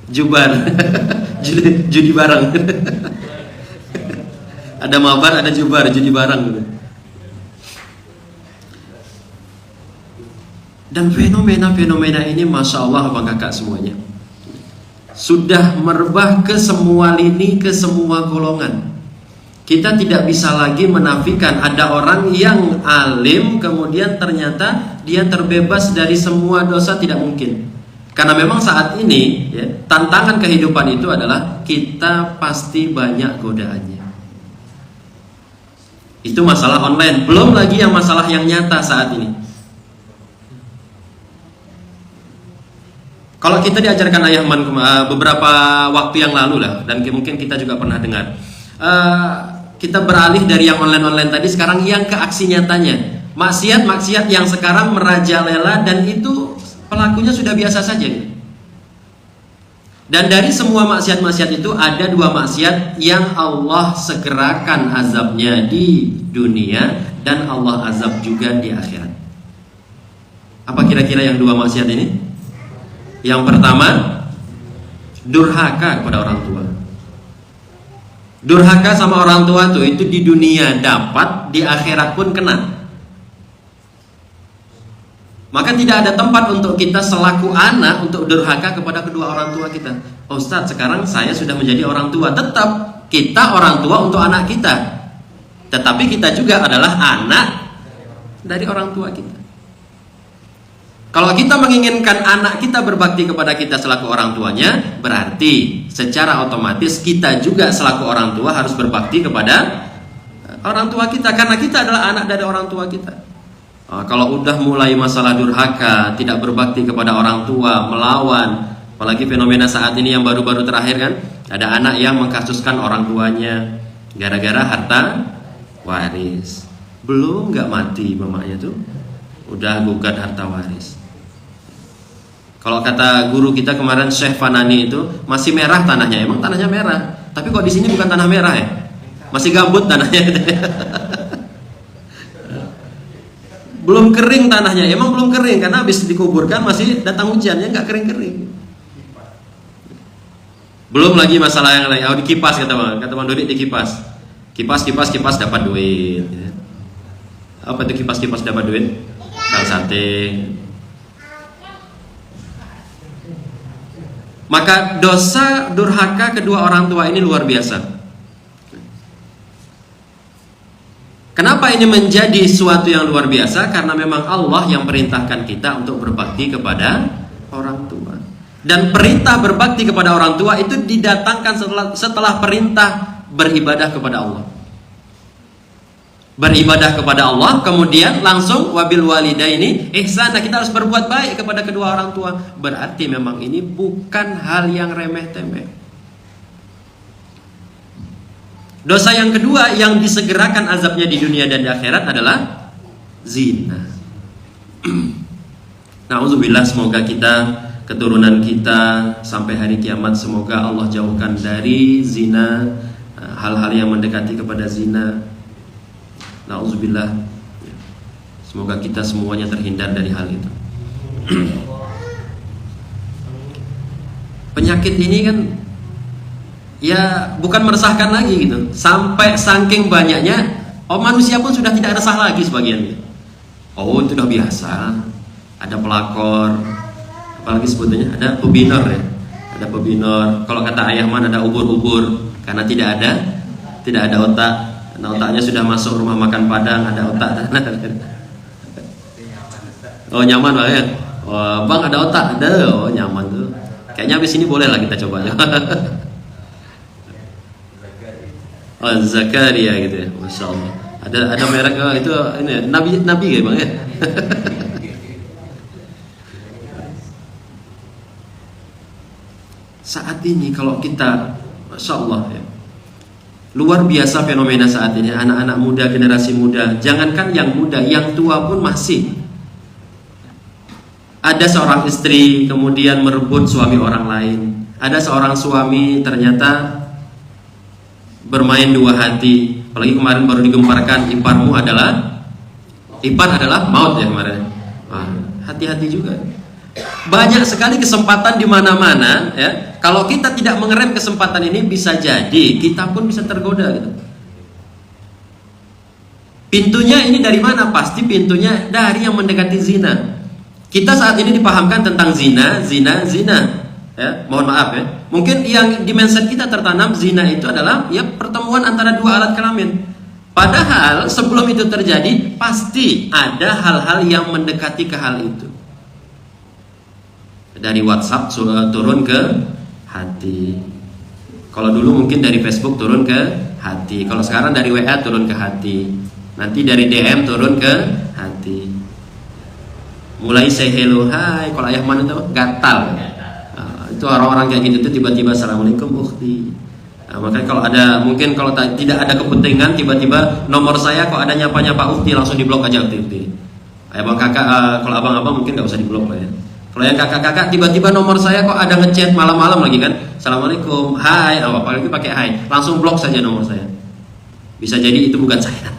Jubar. Judi bareng. Ada mabar, ada jubar, judi bareng. Dan fenomena-fenomena ini Masya Allah Abang Kakak semuanya sudah merebah ke semua lini, ke semua golongan. Kita tidak bisa lagi menafikan ada orang yang alim kemudian ternyata dia terbebas dari semua dosa, tidak mungkin. Karena memang saat ini ya, tantangan kehidupan itu adalah kita pasti banyak godaannya. Itu masalah online, belum lagi yang masalah yang nyata saat ini. Kalau kita diajarkan Ayahman beberapa waktu yang lalu lah, dan mungkin kita juga pernah dengar, kita beralih dari yang online tadi sekarang yang ke aksi nyatanya. Maksiat yang sekarang merajalela dan itu pelakunya sudah biasa saja. Dan dari semua maksiat itu ada dua maksiat yang Allah segerakan azabnya di dunia dan Allah azab juga di akhirat. Apa kira-kira yang dua maksiat ini? Yang pertama, durhaka kepada orang tua. Durhaka sama orang tua tuh itu di dunia dapat, di akhirat pun kena. Maka tidak ada tempat untuk kita selaku anak untuk durhaka kepada kedua orang tua kita. Oh, Ustaz, sekarang saya sudah menjadi orang tua. Tetap kita orang tua untuk anak kita. Tetapi kita juga adalah anak dari orang tua kita. Kalau kita menginginkan anak kita berbakti kepada kita selaku orang tuanya, berarti secara otomatis kita juga selaku orang tua harus berbakti kepada orang tua kita, karena kita adalah anak dari orang tua kita. Kalau udah mulai masalah durhaka, tidak berbakti kepada orang tua, melawan, apalagi fenomena saat ini yang baru-baru terakhir kan, ada anak yang mengkasuskan orang tuanya gara-gara harta waris. Belum nggak mati mamanya tuh, udah gugat harta waris. Kalau kata guru kita kemarin Syekh Fanani itu masih merah tanahnya, emang tanahnya merah. Tapi kok di sini bukan tanah merah ya? Masih gambut tanahnya. Belum kering tanahnya, emang belum kering karena habis dikuburkan masih datang hujannya nggak kering-kering. Belum lagi masalah yang lain. Oh, dikipas kata Bang Dodi, dikipas. Kipas dapat duit. Apa itu kipas dapat duit? Kang sate. Maka dosa durhaka kedua orang tua ini luar biasa. Kenapa ini menjadi suatu yang luar biasa? Karena memang Allah yang perintahkan kita untuk berbakti kepada orang tua. Dan perintah berbakti kepada orang tua itu didatangkan setelah perintah beribadah kepada Allah. Beribadah kepada Allah, kemudian langsung wabil walidaini ihsan. Nah, kita harus berbuat baik kepada kedua orang tua. Berarti memang ini bukan hal yang remeh-temeh. Dosa yang kedua yang disegerakan azabnya di dunia dan di akhirat adalah zina. Nauzubillah, semoga kita, keturunan kita sampai hari kiamat semoga Allah jauhkan dari zina, hal-hal yang mendekati kepada zina. Nauzubillah. Semoga kita semuanya terhindar dari hal itu. Penyakit ini kan ya bukan meresahkan lagi gitu. Sampai saking banyaknya, manusia pun sudah tidak resah lagi sebagian. Oh, itu sudah biasa. Ada pelakor, apalagi sebetulnya ada pebinor ya. Ada pebinor. Kalau kata Ayahman ada ubur-ubur karena tidak ada otak. Nah, otaknya sudah masuk rumah makan Padang, ada otak. Oh, nyaman Bang ya? Oh, Bang ada otak? Ada. Oh, nyaman tuh. Kayaknya habis ini boleh lah kita coba. Oh, Zakaria gitu ya. Masya Allah. Ada merek itu ini Nabi ya Bang ya? Saat ini kalau kita Masya Allah ya, luar biasa fenomena saat ini. Anak-anak muda, generasi muda, jangankan yang muda, yang tua pun masih. Ada seorang istri kemudian merebut suami orang lain. Ada seorang suami ternyata bermain dua hati. Apalagi kemarin baru digemparkan ipar adalah maut ya kemarin. Hati-hati juga. Banyak sekali kesempatan di mana-mana, ya. Kalau kita tidak mengerem kesempatan ini, bisa jadi kita pun bisa tergoda gitu. Pintunya ini dari mana? Pasti pintunya dari yang mendekati zina. Kita saat ini dipahamkan tentang zina. Ya, mohon maaf ya. Mungkin yang di mindset kita tertanam zina itu adalah ya pertemuan antara dua alat kelamin. Padahal sebelum itu terjadi pasti ada hal-hal yang mendekati ke hal itu. Dari WhatsApp turun ke hati. Kalau dulu mungkin dari Facebook turun ke hati. Kalau sekarang dari WA turun ke hati. Nanti dari DM turun ke hati. Mulai say hello, hai. Kalau ayah mana tuh gatal. Itu orang-orang kayak gitu tuh tiba-tiba assalamualaikum ukhti. Nah, makanya kalau ada mungkin kalau tidak ada kepentingan tiba-tiba nomor saya kok ada nyapa-nyapa ukhti langsung diblok aja ukhti. Abang kakak kalau abang-abang mungkin nggak usah diblok lah ya. Kalau yang kakak-kakak tiba-tiba nomor saya kok ada ngechat malam-malam lagi kan, assalamualaikum, hai, apalagi pakai hai, langsung blok saja nomor saya. Bisa jadi itu bukan saya.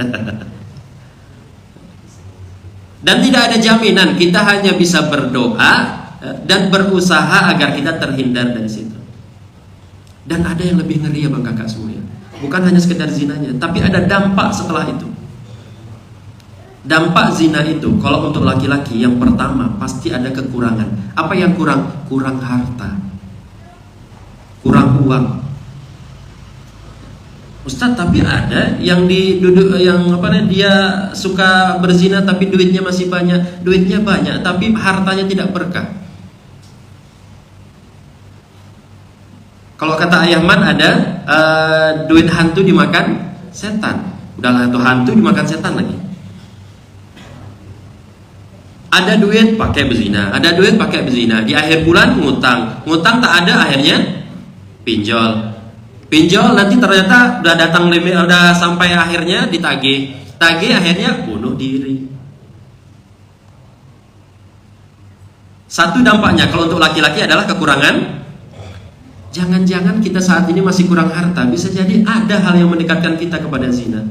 Dan tidak ada jaminan, kita hanya bisa berdoa dan berusaha agar kita terhindar dari situ. Dan ada yang lebih ngeri ya bang kakak semuanya. Bukan hanya sekedar zinanya, tapi ada dampak setelah itu. Dampak zina itu, kalau untuk laki-laki yang pertama pasti ada kekurangan. Apa yang kurang? Kurang harta, kurang uang. Ustaz, tapi ada yang dia suka berzina tapi duitnya masih banyak, tapi hartanya tidak berkah. Kalau kata Ayah Man ada duit hantu dimakan setan. Udahlah tuh hantu dimakan setan lagi. Ada duit pakai berzina, di akhir bulan ngutang tak ada, akhirnya pinjol nanti ternyata udah datang limit, udah sampai akhirnya ditagih akhirnya bunuh diri. Satu dampaknya kalau untuk laki-laki adalah kekurangan. Jangan-jangan kita saat ini masih kurang harta, bisa jadi ada hal yang mendekatkan kita kepada zina.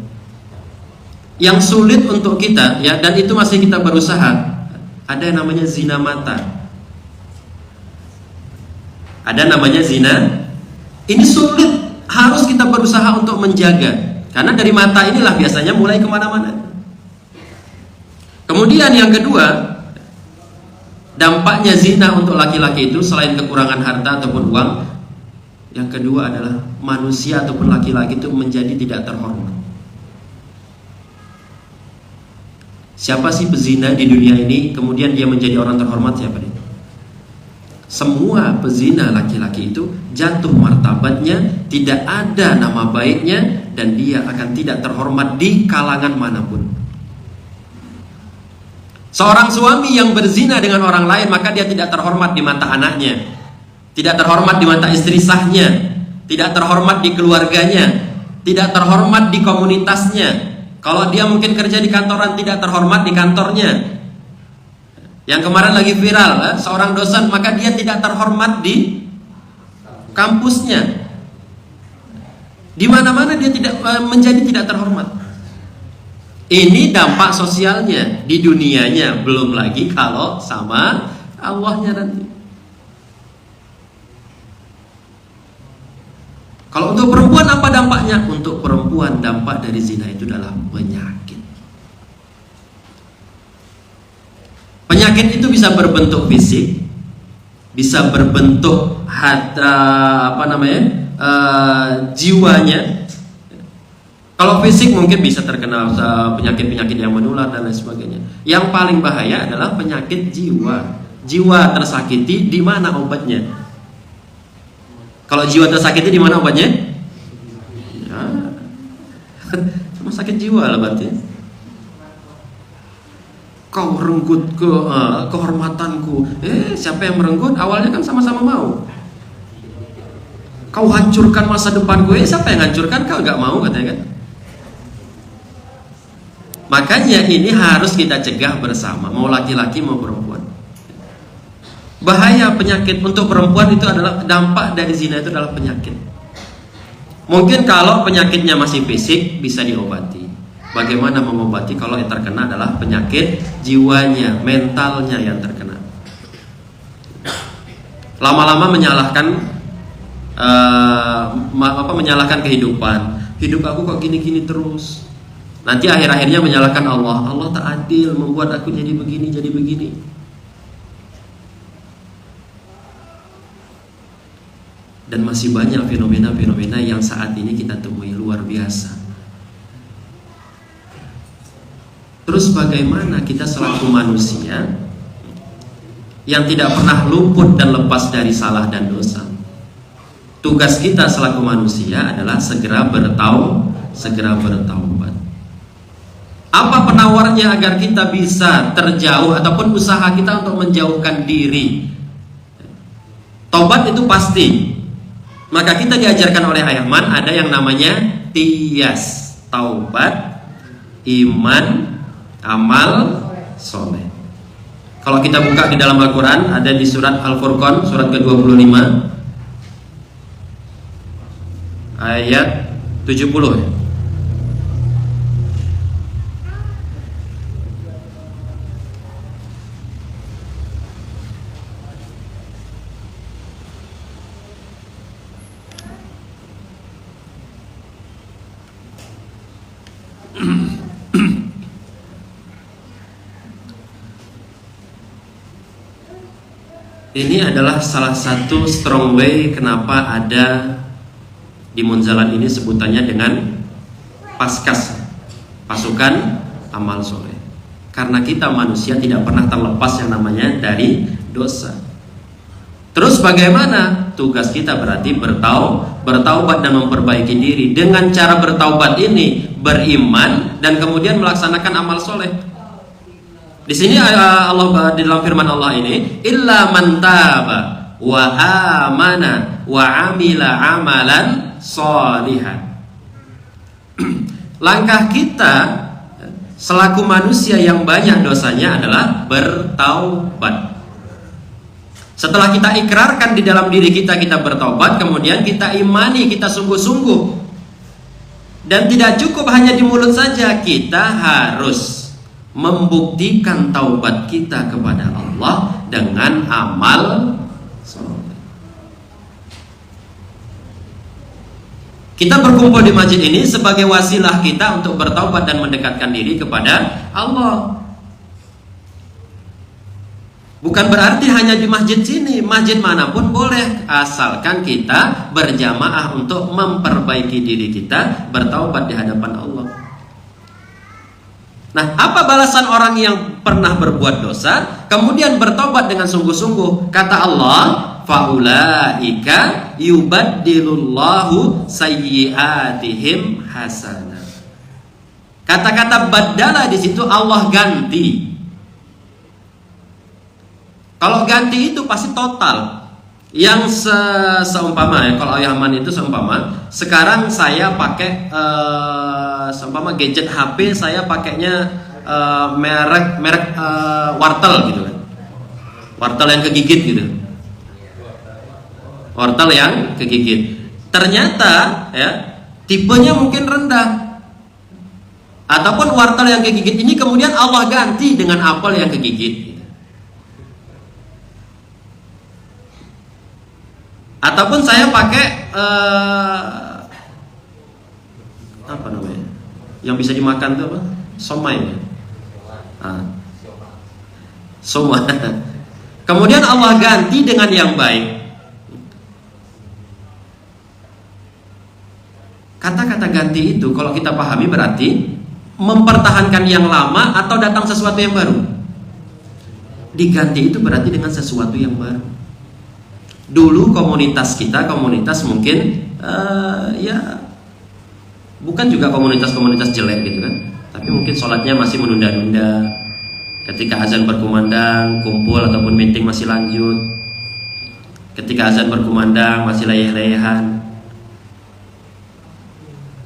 Yang sulit untuk kita ya, dan itu masih kita berusaha. Ada yang namanya zina mata. Ada namanya zina. Ini sulit, harus kita berusaha untuk menjaga. Karena dari mata inilah biasanya mulai kemana-mana. Kemudian yang kedua, dampaknya zina untuk laki-laki itu selain kekurangan harta ataupun uang, yang kedua adalah manusia ataupun laki-laki itu menjadi tidak terhormat. Siapa sih pezina di dunia ini kemudian dia menjadi orang terhormat? Siapa dia? Semua pezina laki-laki itu jatuh martabatnya, tidak ada nama baiknya, dan dia akan tidak terhormat di kalangan manapun. Seorang suami yang berzina dengan orang lain, maka dia tidak terhormat di mata anaknya, tidak terhormat di mata istri sahnya, tidak terhormat di keluarganya, tidak terhormat di komunitasnya. Kalau dia mungkin kerja di kantoran, tidak terhormat di kantornya. Yang kemarin lagi viral, seorang dosen, maka dia tidak terhormat di kampusnya. Di mana-mana dia tidak menjadi tidak terhormat. Ini dampak sosialnya di dunianya, belum lagi kalau sama Allahnya nanti. Kalau untuk perempuan apa dampaknya? Untuk perempuan dampak dari zina itu adalah penyakit. Penyakit itu bisa berbentuk fisik, bisa berbentuk jiwanya. Kalau fisik mungkin bisa terkena penyakit-penyakit yang menular dan lain sebagainya. Yang paling bahaya adalah penyakit jiwa. Jiwa tersakiti, di mana obatnya? Kalau jiwa tersakiti di mana obatnya? Ya, cuma sakit jiwa lah berarti. Kau renggut kehormatanku. Siapa yang merenggut? Awalnya kan sama-sama mau. Kau hancurkan masa depanku. Siapa yang hancurkan? Kau gak mau katanya kan. Makanya ini harus kita cegah bersama, mau laki-laki mau perempuan. Bahaya penyakit untuk perempuan itu adalah dampak dari zina itu adalah penyakit. Mungkin kalau penyakitnya masih fisik bisa diobati. Bagaimana mengobati kalau yang terkena adalah penyakit jiwanya, mentalnya yang terkena. Lama-lama menyalahkan kehidupan. Hidup aku kok gini-gini terus. Nanti akhir-akhirnya menyalahkan Allah. Allah tak adil membuat aku jadi begini, jadi begini. Dan masih banyak fenomena-fenomena yang saat ini kita temui luar biasa. Terus bagaimana kita selaku manusia yang tidak pernah luput dan lepas dari salah dan dosa? Tugas kita selaku manusia adalah segera bertaubat. Apa penawarnya agar kita bisa terjauh ataupun usaha kita untuk menjauhkan diri? Taubat itu pasti. Maka kita diajarkan oleh Ayahman ada yang namanya tias, taubat, iman, amal soleh. Kalau kita buka di dalam Al-Quran ada di surat Al-Furqan surat ke-25 ayat 70. Ini adalah salah satu strong way kenapa ada di Munzalan ini sebutannya dengan Paskas, pasukan amal soleh. Karena kita manusia tidak pernah terlepas yang namanya dari dosa. Terus bagaimana? Tugas kita berarti bertaubat dan memperbaiki diri. Dengan cara bertaubat ini beriman dan kemudian melaksanakan amal soleh. Di sini Allah di dalam firman Allah ini, illa man taba wa amana wa amila amalan sholihan. Langkah kita selaku manusia yang banyak dosanya adalah bertaubat. Setelah kita ikrarkan di dalam diri kita bertaubat, kemudian kita imani, kita sungguh-sungguh. Dan tidak cukup hanya di mulut saja, kita harus membuktikan taubat kita kepada Allah dengan amal soleh. Kita berkumpul di masjid ini sebagai wasilah kita untuk bertaubat dan mendekatkan diri kepada Allah. Bukan berarti hanya di masjid sini, masjid manapun boleh, asalkan kita berjamaah untuk memperbaiki diri kita, bertaubat di hadapan Allah. Nah, apa balasan orang yang pernah berbuat dosa kemudian bertobat dengan sungguh-sungguh? Kata Allah, faulaika yubaddilullahu sayyiatihim hasanah. Kata-kata badala di situ Allah ganti. Kalau ganti itu pasti total. Yang seumpama ya, kalau Ayahman itu seumpama sekarang saya pakai seumpama gadget HP saya pakainya merek Wortel gitu kan. Wortel yang kegigit gitu. Wortel yang kegigit. Ternyata ya tipenya mungkin rendah. Ataupun wortel yang kegigit ini kemudian Allah ganti dengan apel yang kegigit. Ataupun saya pakai apa namanya? Yang bisa dimakan itu apa? Somai ya? Soma. Kemudian Allah ganti dengan yang baik. Kata-kata ganti itu kalau kita pahami berarti mempertahankan yang lama atau datang sesuatu yang baru. Diganti itu berarti dengan sesuatu yang baru. Dulu komunitas kita, komunitas mungkin ya bukan juga komunitas jelek gitu kan, tapi mungkin sholatnya masih menunda-nunda. Ketika azan berkumandang kumpul ataupun meeting masih lanjut. Ketika azan berkumandang masih leyeh-leyehan.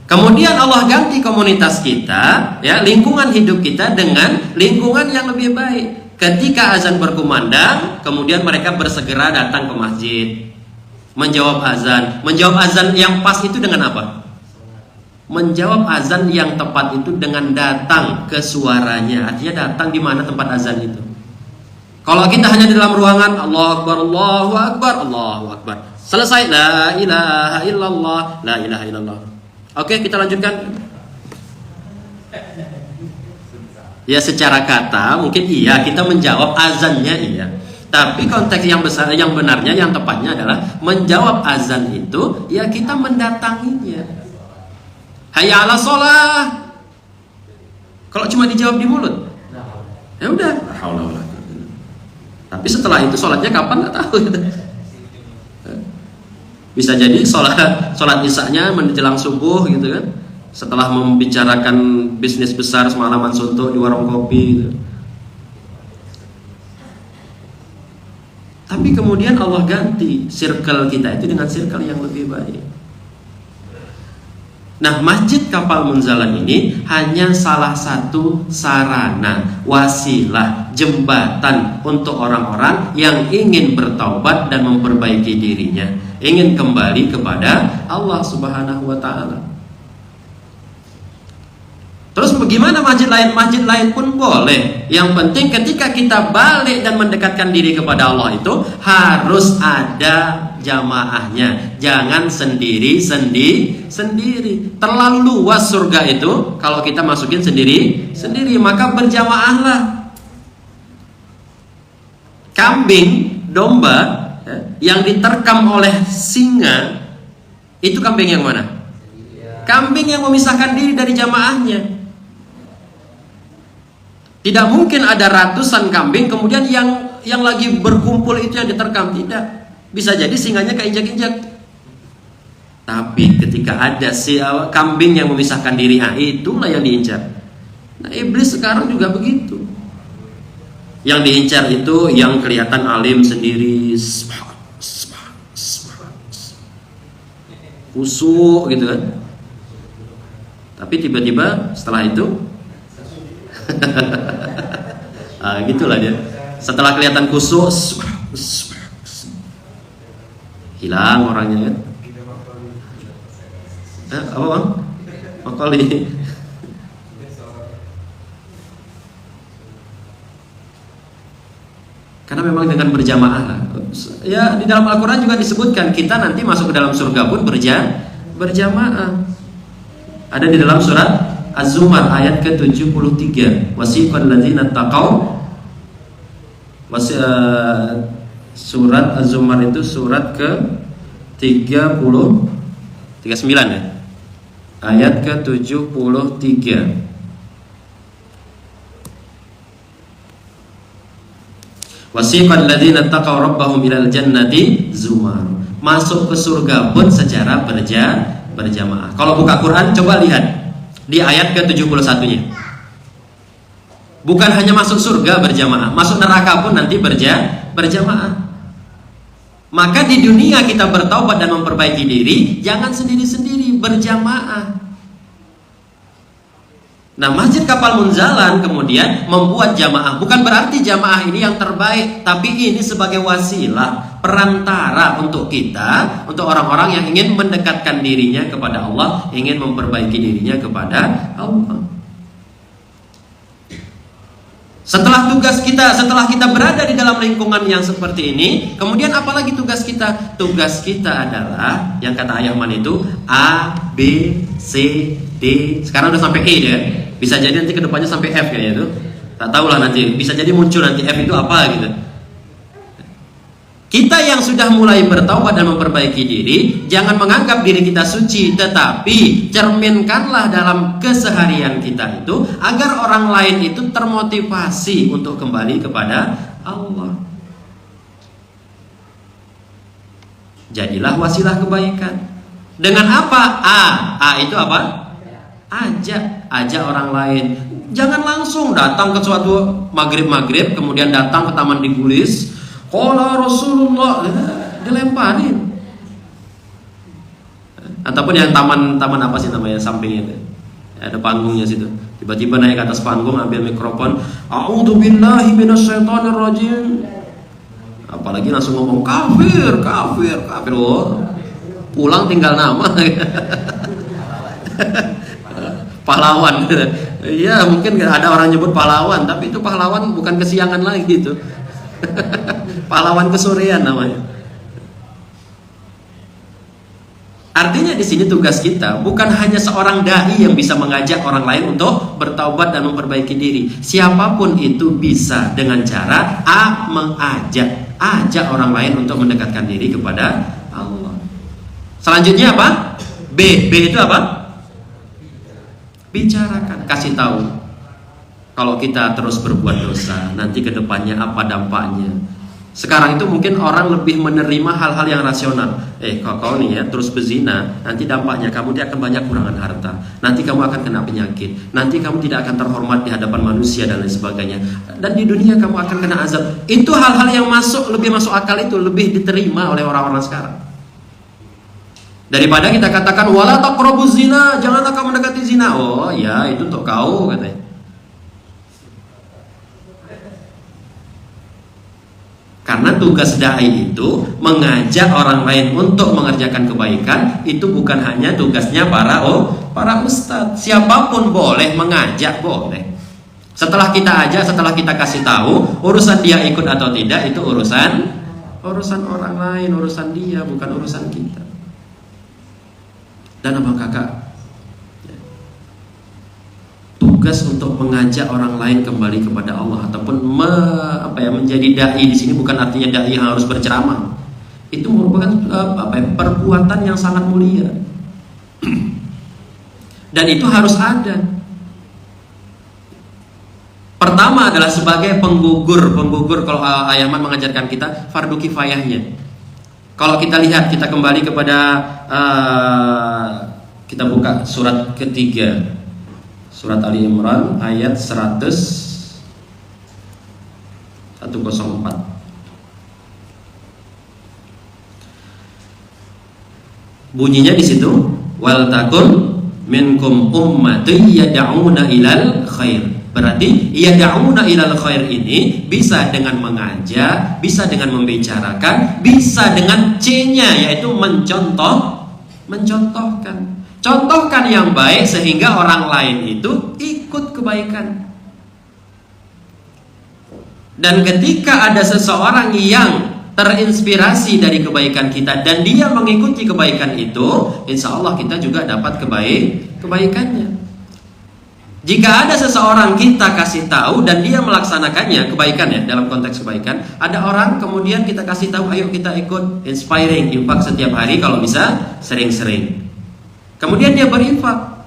Kemudian Allah ganti komunitas kita, ya lingkungan hidup kita dengan lingkungan yang lebih baik. Ketika azan berkumandang, kemudian mereka bersegera datang ke masjid, menjawab azan. Menjawab azan yang pas itu dengan apa? Menjawab azan yang tepat itu dengan datang ke suaranya. Artinya datang di mana tempat azan itu. Kalau kita hanya di dalam ruangan, Allahu Akbar, Allahu Akbar, Allahu Akbar. Selesai, la ilaha illallah, la ilaha illallah. Oke, kita lanjutkan. Ya secara kata mungkin iya kita menjawab azannya iya. Tapi konteks yang besar, yang benarnya, yang tepatnya adalah menjawab azan itu ya kita mendatanginya. Hayya 'alas shalah. Kalau cuma dijawab di mulut, ya udah. Tapi setelah itu sholatnya kapan nggak tahu. Bisa jadi sholat isya-nya menjelang subuh gitu kan. Setelah membicarakan bisnis besar semalaman suntuk di warung kopi gitu. Tapi kemudian Allah ganti circle kita itu dengan circle yang lebih baik. Nah, Masjid Kapal Munzalan ini hanya salah satu sarana, wasilah, jembatan untuk orang-orang yang ingin bertaubat dan memperbaiki dirinya, ingin kembali kepada Allah Subhanahu wa taala. Terus bagaimana masjid lain? Masjid lain pun boleh. Yang penting ketika kita balik dan mendekatkan diri kepada Allah itu harus ada jamaahnya. Jangan sendiri. Terlalu luas surga itu kalau kita masukin sendiri, maka berjamaahlah. Kambing, domba yang diterkam oleh singa itu kambing yang mana? Kambing yang memisahkan diri dari jamaahnya. Tidak mungkin ada ratusan kambing kemudian yang lagi berkumpul itu yang diterkam, tidak. Bisa jadi singanya keinjak-injak. Tapi ketika ada si kambing yang memisahkan diri, itulah yang diincar. Nah, iblis sekarang juga begitu. Yang diincar itu yang kelihatan alim sendiri, kusuk gitu kan. Tapi tiba-tiba setelah itu gitulah dia. Setelah kelihatan kusuk, hilang orangnya kan. Apa bang? Makali. Karena memang dengan berjamaah. Ya di dalam Al-Quran juga disebutkan kita nanti masuk ke dalam surga pun berjamaah. Ada di dalam surat Az-Zumar ayat ke-73. Wasiqal ladzina taqaw. Surat Az-Zumar itu surat ke-39 ya. Ayat ke-73. Wasiqal ladzina taqaw rabbahum ilal jannati zumar. Masuk ke surga pun secara berjamaah. Kalau buka Quran coba lihat di ayat ke-71-nya. Bukan hanya masuk surga berjamaah, masuk neraka pun nanti berjamaah. Maka di dunia kita bertaubat dan memperbaiki diri, jangan sendiri-sendiri, berjamaah. Nah, Masjid Kapal Munzalan kemudian membuat jamaah. Bukan berarti jamaah ini yang terbaik, tapi ini sebagai wasilah, perantara untuk kita, untuk orang-orang yang ingin mendekatkan dirinya kepada Allah, ingin memperbaiki dirinya kepada Allah. Setelah kita berada di dalam lingkungan yang seperti ini, kemudian apalagi tugas kita? Tugas kita adalah yang kata Ayahman itu A, B, C, D. Sekarang udah sampai E ya. Bisa jadi nanti kedepannya sampai F kayaknya itu. Tak tahulah nanti. Bisa jadi muncul nanti F itu apa gitu. Kita yang sudah mulai bertaubat dan memperbaiki diri, jangan menganggap diri kita suci, tetapi cerminkanlah dalam keseharian kita itu agar orang lain itu termotivasi untuk kembali kepada Allah. Jadilah wasilah kebaikan. Dengan apa? A itu apa? Ajak orang lain. Jangan langsung datang ke suatu maghrib kemudian datang ke Taman Digulis. Qala Rasulullah, dilemparin. Ataupun yang taman apa sih namanya sampingnya itu? Ada panggungnya situ. Tiba-tiba naik ke atas panggung ambil mikrofon, A'udzubillahi minasyaitonir rajim. Apalagi langsung ngomong kafir. Oh, pulang tinggal nama. Pahlawan. Iya, mungkin ada orang nyebut pahlawan, tapi itu pahlawan bukan kesiangan lagi itu. Pahlawan kesorean namanya. Artinya di sini tugas kita bukan hanya seorang dai yang bisa mengajak orang lain untuk bertaubat dan memperbaiki diri. Siapapun itu bisa dengan cara ajak orang lain untuk mendekatkan diri kepada Allah. Selanjutnya apa? B itu apa? Bicarakan, kasih tahu. Kalau kita terus berbuat dosa, nanti ke depannya apa dampaknya. Sekarang itu mungkin orang lebih menerima hal-hal yang rasional. Kalau kau nih ya terus berzina, nanti dampaknya kamu dia akan banyak kurangan harta. Nanti kamu akan kena penyakit. Nanti kamu tidak akan terhormat di hadapan manusia dan lain sebagainya. Dan di dunia kamu akan kena azab. Itu hal-hal yang lebih masuk akal, itu lebih diterima oleh orang-orang sekarang. Daripada kita katakan wala taqrabuz zina, janganlah kamu mendekati zina. Oh ya, itu untuk kau katanya. Karena tugas dai itu mengajak orang lain untuk mengerjakan kebaikan, itu bukan hanya tugasnya para ustadz. Siapapun boleh mengajak, boleh. Setelah kita ajak, setelah kita kasih tahu, urusan dia ikut atau tidak itu urusan orang lain, urusan dia, bukan urusan kita. Dan abang kakak, tugas untuk mengajak orang lain kembali kepada Allah ataupun menjadi dai di sini bukan artinya dai yang harus berceramah. Itu merupakan perbuatan yang sangat mulia. Dan itu harus ada. Pertama adalah sebagai penggugur kalau Ayahman mengajarkan kita fardu kifayahnya. Kalau kita lihat, kita kembali kepada kita buka surat ketiga, surat Ali Imran ayat 104. Bunyinya di situ, wal takun minkum ummatun yad'una ilal khair. Berarti yad'una ilal khair ini bisa dengan mengajak, bisa dengan membicarakan, bisa dengan C-nya yaitu mencontohkan. Contohkan yang baik sehingga orang lain itu ikut kebaikan. Dan ketika ada seseorang yang terinspirasi dari kebaikan kita dan dia mengikuti kebaikan itu, insya Allah kita juga dapat kebaikannya. Jika ada seseorang kita kasih tahu dan dia melaksanakannya, kebaikan ya, dalam konteks kebaikan, ada orang kemudian kita kasih tahu, ayo kita ikut inspiring, infak setiap hari kalau bisa sering-sering. Kemudian dia berinfak,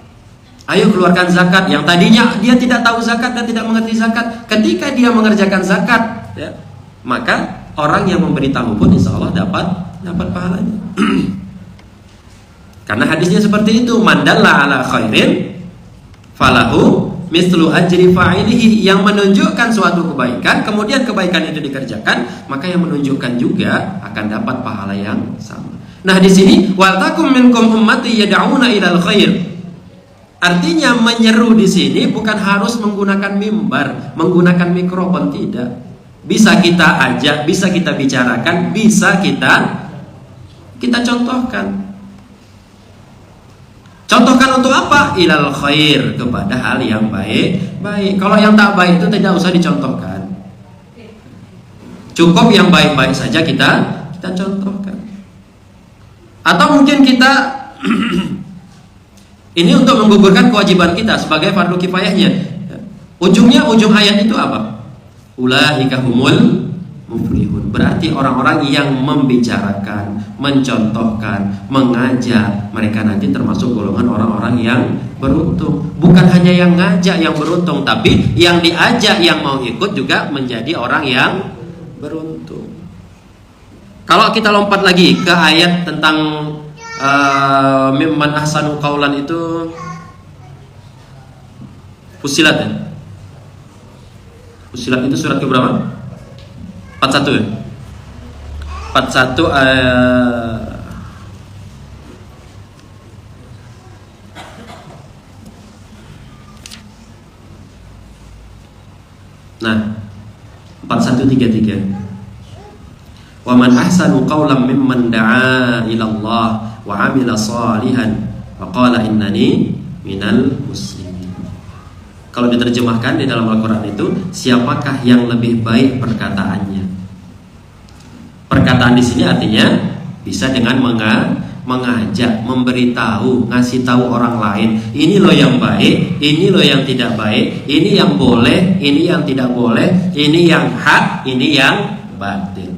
ayo keluarkan zakat. Yang tadinya dia tidak tahu zakat dan tidak mengerti zakat, ketika dia mengerjakan zakat ya, maka orang yang memberitahu pun insya Allah dapat pahalanya. Karena hadisnya seperti itu, mandalla ala khairin falahu mislu ajri fa'ilihi. Yang menunjukkan suatu kebaikan, kemudian kebaikan itu dikerjakan, maka yang menunjukkan juga akan dapat pahala yang sama. Nah di sini wal takum minkum ummati yad'una ilal khair. Artinya menyeru di sini bukan harus menggunakan mimbar, menggunakan mikrofon, tidak. Bisa kita ajak, bisa kita bicarakan, bisa kita contohkan. Contohkan untuk apa? Ilal khair, kepada hal yang baik. Kalau yang tak baik itu tidak usah dicontohkan. Cukup yang baik-baik saja kita contohkan. Atau mungkin kita ini untuk menggugurkan kewajiban kita sebagai fardu kifayahnya. Ujung ayat itu apa? Ulaika humul muflihun. Berarti orang-orang yang membicarakan, mencontohkan, mengajak, mereka nanti termasuk golongan orang-orang yang beruntung. Bukan hanya yang ngajak yang beruntung, tapi yang diajak yang mau ikut juga menjadi orang yang beruntung. Kalau kita lompat lagi ke ayat tentang mimman ahsanu qaulan itu Fussilat ya. Fussilat itu surat ke berapa? 41 ya? 41 Nah 4133. Wa man ahsanu qawlan mimman da'a ila Allah wa 'amila shalihan wa qala innani minal muslimin. Kalau diterjemahkan di dalam Al-Qur'an itu, siapakah yang lebih baik perkataannya? Perkataan di sini artinya bisa dengan mengajak, memberitahu, ngasih tahu orang lain, ini loh yang baik, ini loh yang tidak baik, ini yang boleh, ini yang tidak boleh, ini yang hak, ini yang batil.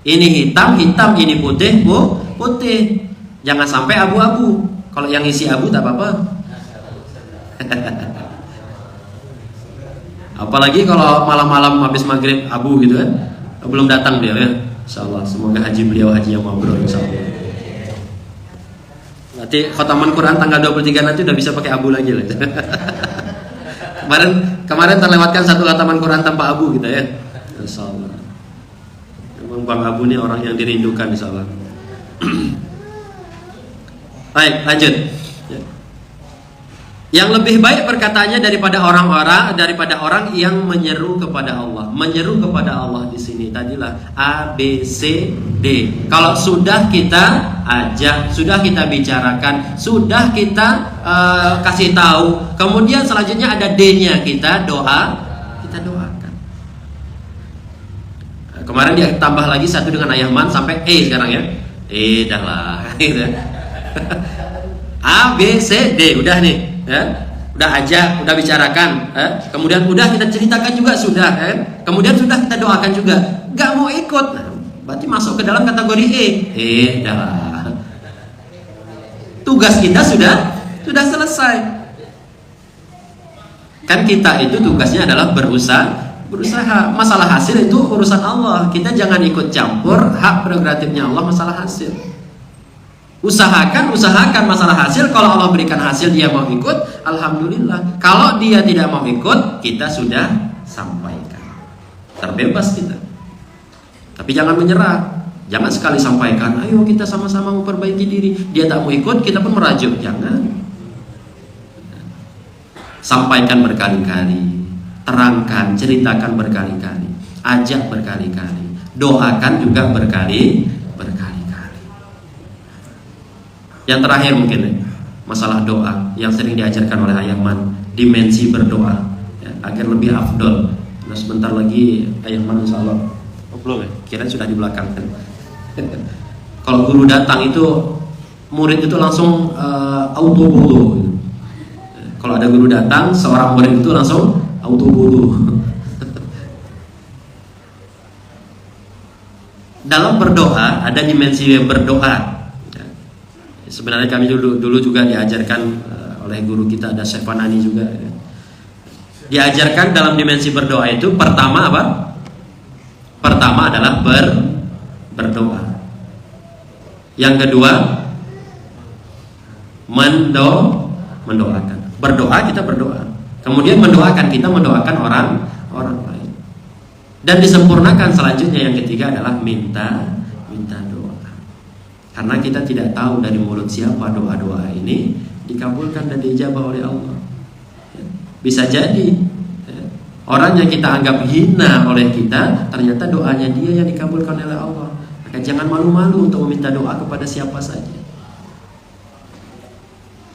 Ini hitam, ini putih, putih. Jangan sampai abu-abu. Kalau yang isi abu tak apa-apa. Apalagi kalau malam-malam habis maghrib abu gitu kan, belum datang dia ya. Insyaallah semoga haji beliau haji yang mabrur insyaallah. Nanti khataman Quran tanggal 23 nanti udah bisa pakai abu lagi lah. kemarin terlewatkan satu khataman Quran tanpa abu gitu ya. Insyaallah. Memang Bang Abu ini orang yang dirindukan insyaallah. Baik, lanjut. Yang lebih baik perkataannya daripada orang yang menyeru kepada Allah. Menyeru kepada Allah di sini tadilah A, B, C, D. Kalau sudah kita ajak, sudah kita bicarakan, sudah kita kasih tahu, kemudian selanjutnya ada D-nya, kita doakan. Kemarin dia tambah lagi satu dengan ayah man sampai E sekarang ya. Dah lah. A, B, C, D udah nih. Ya, udah ajak, udah bicarakan, kemudian udah kita ceritakan juga sudah, kemudian sudah kita doakan juga, nggak mau ikut, berarti masuk ke dalam kategori E. Dah. Tugas kita sudah selesai. Kan kita itu tugasnya adalah berusaha. Masalah hasil itu urusan Allah. Kita jangan ikut campur hak prerogatifnya Allah masalah hasil. Usahakan masalah hasil. Kalau Allah berikan hasil dia mau ikut, alhamdulillah. Kalau dia tidak mau ikut, kita sudah sampaikan. Terbebas kita. Tapi jangan menyerah. Jangan sekali sampaikan, ayo kita sama-sama memperbaiki diri. Dia tak mau ikut, kita pun merajuk. Jangan. Sampaikan berkali-kali, terangkan, ceritakan berkali-kali, ajak berkali-kali, doakan juga berkali-kali. Yang terakhir mungkin masalah doa yang sering diajarkan oleh Ayahman, dimensi berdoa ya, agar lebih afdol. Nah sebentar lagi Ayahman insyaallah belum ya, kira sudah di belakang kan. Kalau guru datang itu murid itu langsung auto wudu. Kalau ada guru datang, seorang murid itu langsung auto wudu. Dalam berdoa ada dimensi berdoa. Sebenarnya kami dulu juga diajarkan oleh guru kita, ada Syekh Fanani juga. Diajarkan dalam dimensi berdoa itu pertama apa? Pertama adalah berdoa. Yang kedua mendoakan. Berdoa kita berdoa. Kemudian mendoakan kita mendoakan orang lain. Dan disempurnakan selanjutnya yang ketiga adalah minta doa. Karena kita tidak tahu dari mulut siapa doa-doa ini dikabulkan dan diijabah oleh Allah. Bisa jadi orang yang kita anggap hina oleh kita, ternyata doanya dia yang dikabulkan oleh Allah. Maka jangan malu-malu untuk meminta doa kepada siapa saja.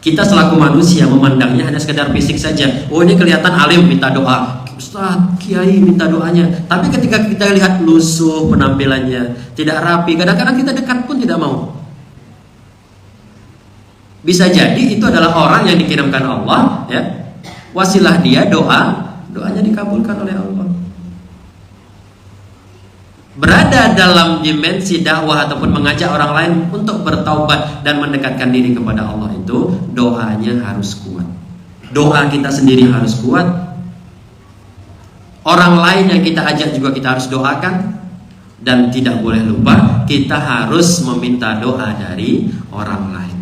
Kita selaku manusia memandangnya hanya sekedar fisik saja. Oh ini kelihatan alim minta doa, Ustaz, Kiai minta doanya. Tapi ketika kita lihat lusuh penampilannya, tidak rapi, kadang-kadang kita dekat pun tidak mau. Bisa jadi itu adalah orang yang dikirimkan Allah, ya. Wasilah dia doanya dikabulkan oleh Allah. Berada dalam dimensi dakwah ataupun mengajak orang lain untuk bertaubat dan mendekatkan diri kepada Allah itu doanya harus kuat. Doa kita sendiri harus kuat. Orang lain yang kita ajak juga kita harus doakan. Dan tidak boleh lupa kita harus meminta doa dari orang lain.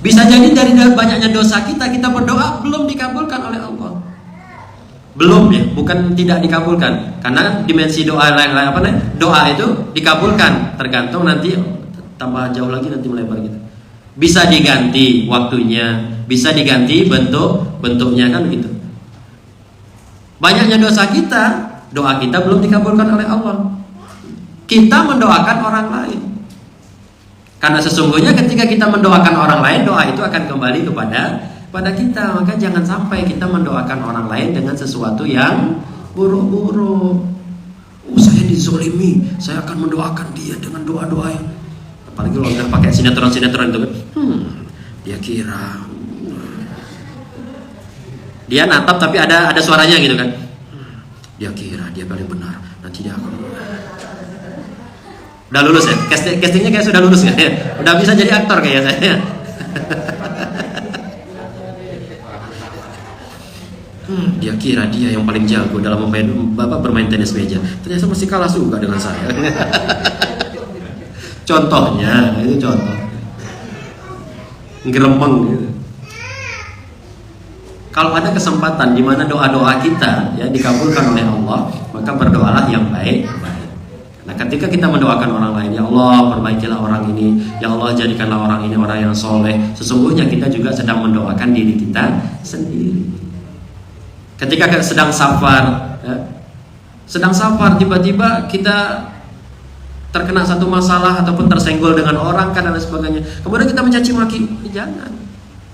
Bisa jadi dari banyaknya dosa kita berdoa belum dikabulkan oleh Allah. Belum ya, bukan tidak dikabulkan. Karena dimensi doa lain-lain doa itu dikabulkan, tergantung nanti tambah jauh lagi nanti melebar gitu. Bisa diganti waktunya, bisa diganti bentuknya kan begitu. Banyaknya dosa kita, doa kita belum dikabulkan oleh Allah. Kita mendoakan orang lain. Karena sesungguhnya ketika kita mendoakan orang lain, doa itu akan kembali pada kita. Maka jangan sampai kita mendoakan orang lain dengan sesuatu yang buruk-buruk. Saya dizolimi, saya akan mendoakan dia dengan doa-doa yang, apalagi kalau udah pakai sinetron-sinetron itu kan, dia kira dia natap tapi ada suaranya gitu kan, dia kira dia paling benar, nanti dia akan. Udah lulus ya, castingnya kayak sudah lulus ya, udah bisa jadi aktor kayak saya. Dia kira dia yang paling jago dalam bermain tenis meja, ternyata masih kalah juga dengan saya. Contohnya, itu contoh. Ngeremeng gitu. Kalau ada kesempatan di mana doa-doa kita ya dikabulkan oleh Allah, maka berdoalah yang baik. Nah, ketika kita mendoakan orang lain, ya Allah perbaikilah orang ini, ya Allah jadikanlah orang ini orang yang soleh, sesungguhnya kita juga sedang mendoakan diri kita sendiri. Ketika sedang safar, ya, tiba-tiba kita terkena satu masalah ataupun tersenggol dengan orang kan dan sebagainya, kemudian kita mencaci maki, jangan.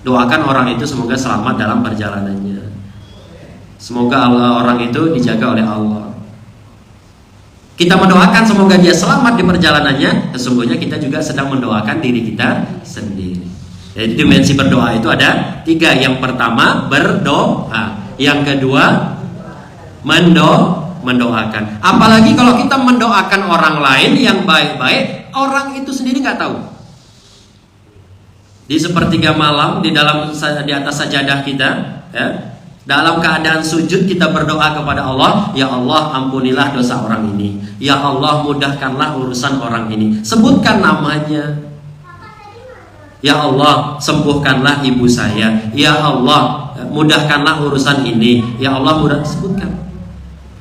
Doakan orang itu semoga selamat dalam perjalanannya. Semoga orang itu dijaga oleh Allah. Kita mendoakan semoga dia selamat di perjalanannya, sesungguhnya kita juga sedang mendoakan diri kita sendiri. Jadi dimensi berdoa itu ada 3. Yang pertama berdoa, yang kedua mendoakan. Apalagi kalau kita mendoakan orang lain yang baik-baik, orang itu sendiri nggak tahu. Di sepertiga malam di atas sajadah kita, ya, dalam keadaan sujud kita berdoa kepada Allah, ya Allah ampunilah dosa orang ini, ya Allah mudahkanlah urusan orang ini, sebutkan namanya, ya Allah sembuhkanlah ibu saya, ya Allah mudahkanlah urusan ini, ya Allah sebutkan.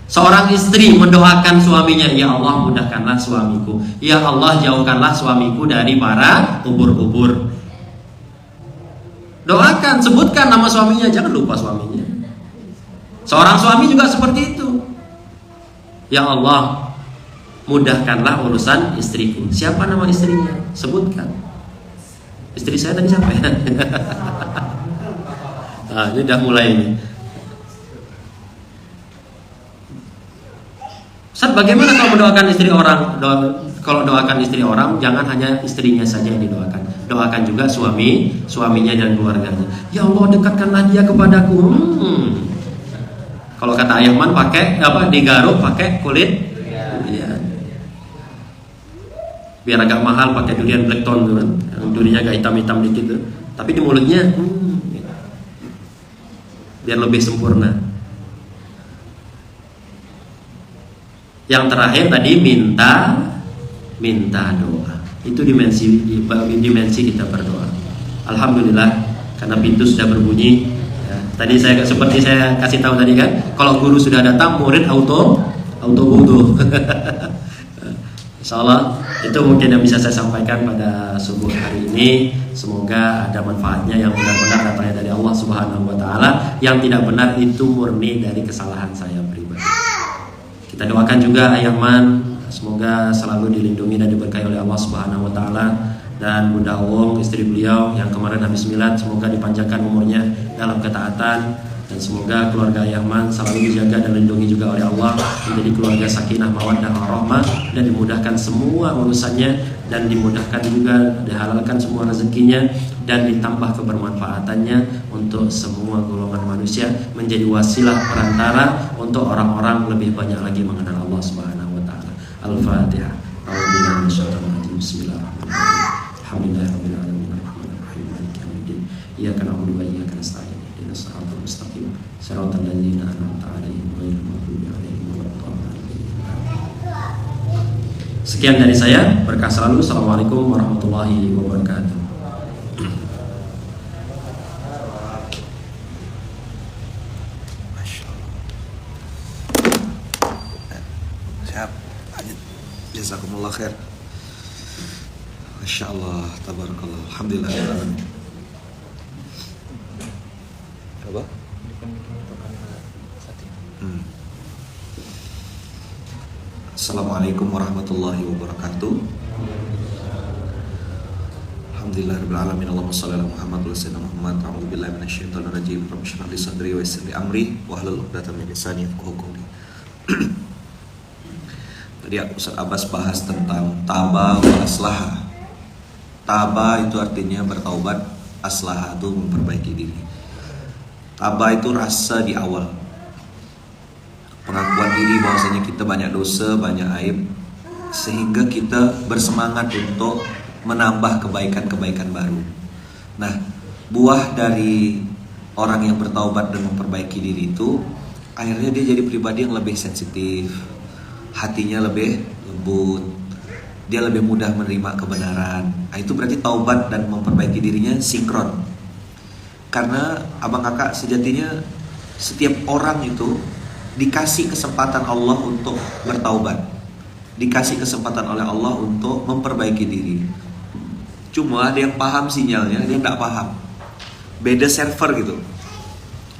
Seorang istri mendoakan suaminya, ya Allah mudahkanlah suamiku, ya Allah jauhkanlah suamiku dari para ubur-ubur. Doakan, sebutkan nama suaminya, jangan lupa suaminya. Seorang suami juga seperti itu. Ya Allah, mudahkanlah urusan istriku. Siapa nama istrinya? Sebutkan. Istri saya tadi siapa ya? Nah, ini udah mulai ini. Ustaz, bagaimana kalau mendoakan istri orang? Kalau doakan istri orang, jangan hanya istrinya saja yang didoakan. Doakan juga suaminya dan keluarganya. Ya Allah, dekatkanlah dia kepadaku. Kalau kata Ayahman pakai digaruk pakai kulit durian. Biar agak mahal pakai durian blackthorn kan. Yang durinya agak hitam-hitam dikit tuh. Tapi di mulutnya biar lebih sempurna. Yang terakhir tadi minta doa. Itu dimensi kita berdoa. Alhamdulillah karena pintu sudah berbunyi. Ya, tadi seperti saya kasih tahu tadi kan, kalau guru sudah datang, murid auto wudu. Insyaallah itu mungkin yang bisa saya sampaikan pada subuh hari ini. Semoga ada manfaatnya yang benar-benar datangnya dari Allah Subhanahu wa taala. Yang tidak benar itu murni dari kesalahan saya pribadi. Kita doakan juga Ayahman, semoga selalu dilindungi dan diberkahi oleh Allah Subhanahu wa taala, dan Bunda Wong istri beliau yang kemarin habis milad, semoga dipanjangkan umurnya dalam ketaatan, dan semoga keluarga Ayahman selalu dijaga dan dilindungi juga oleh Allah, menjadi keluarga sakinah mawaddah warahmah, dan dimudahkan semua urusannya, dan dimudahkan juga dihalalkan semua rezekinya, dan ditambah kebermanfaatannya untuk semua golongan manusia, menjadi wasilah perantara untuk orang-orang lebih banyak lagi mengenal Allah Subhanahu wa taala. Al-Fatihah. A'udzubillahi minasyaitonir rajim. Bismillahirrahmanirrahim. Alhamdulillahirabbil alamin arrahmanir rahim maliki yaumiddin. Iyyaka na'budu wa iyyaka nasta'in. Ihdinas siratal mustaqim. Shiratal ladzina an'amta 'alaihim ghairil maghdubi 'alaihim waladdallin. Sekian dari saya, berkah selalu. Assalamualaikum warahmatullahi wabarakatuh. Jazakumullah khair. Masya Allah, tabarakallah, alhamdulillah. Apa? Assalamualaikum warahmatullahi wabarakatuh. Alhamdulillahirabbil alamin. Allahumma shalli ala Muhammad wa sayyidina Muhammad. A'udzu billahi minasyaitonir rajim. Rabbi shrah li sadri wa yassir li amri wahlul 'uqdatam min lisani yafqahu qawli. Tadi Ustaz Abbas bahas tentang taba wa aslaha. Taba itu artinya bertaubat, aslaha itu memperbaiki diri. Taba itu rasa di awal, pengakuan diri bahwasanya kita banyak dosa, banyak aib, sehingga kita bersemangat untuk menambah kebaikan-kebaikan baru. Nah, buah dari orang yang bertaubat dan memperbaiki diri itu, akhirnya dia jadi pribadi yang lebih sensitif, hatinya lebih lembut, dia lebih mudah menerima kebenaran. Nah, itu berarti taubat dan memperbaiki dirinya sinkron. Karena abang kakak, sejatinya setiap orang itu dikasih kesempatan Allah untuk bertaubat, dikasih kesempatan oleh Allah untuk memperbaiki diri. Cuma ada yang paham sinyalnya, dia nggak paham, beda server gitu.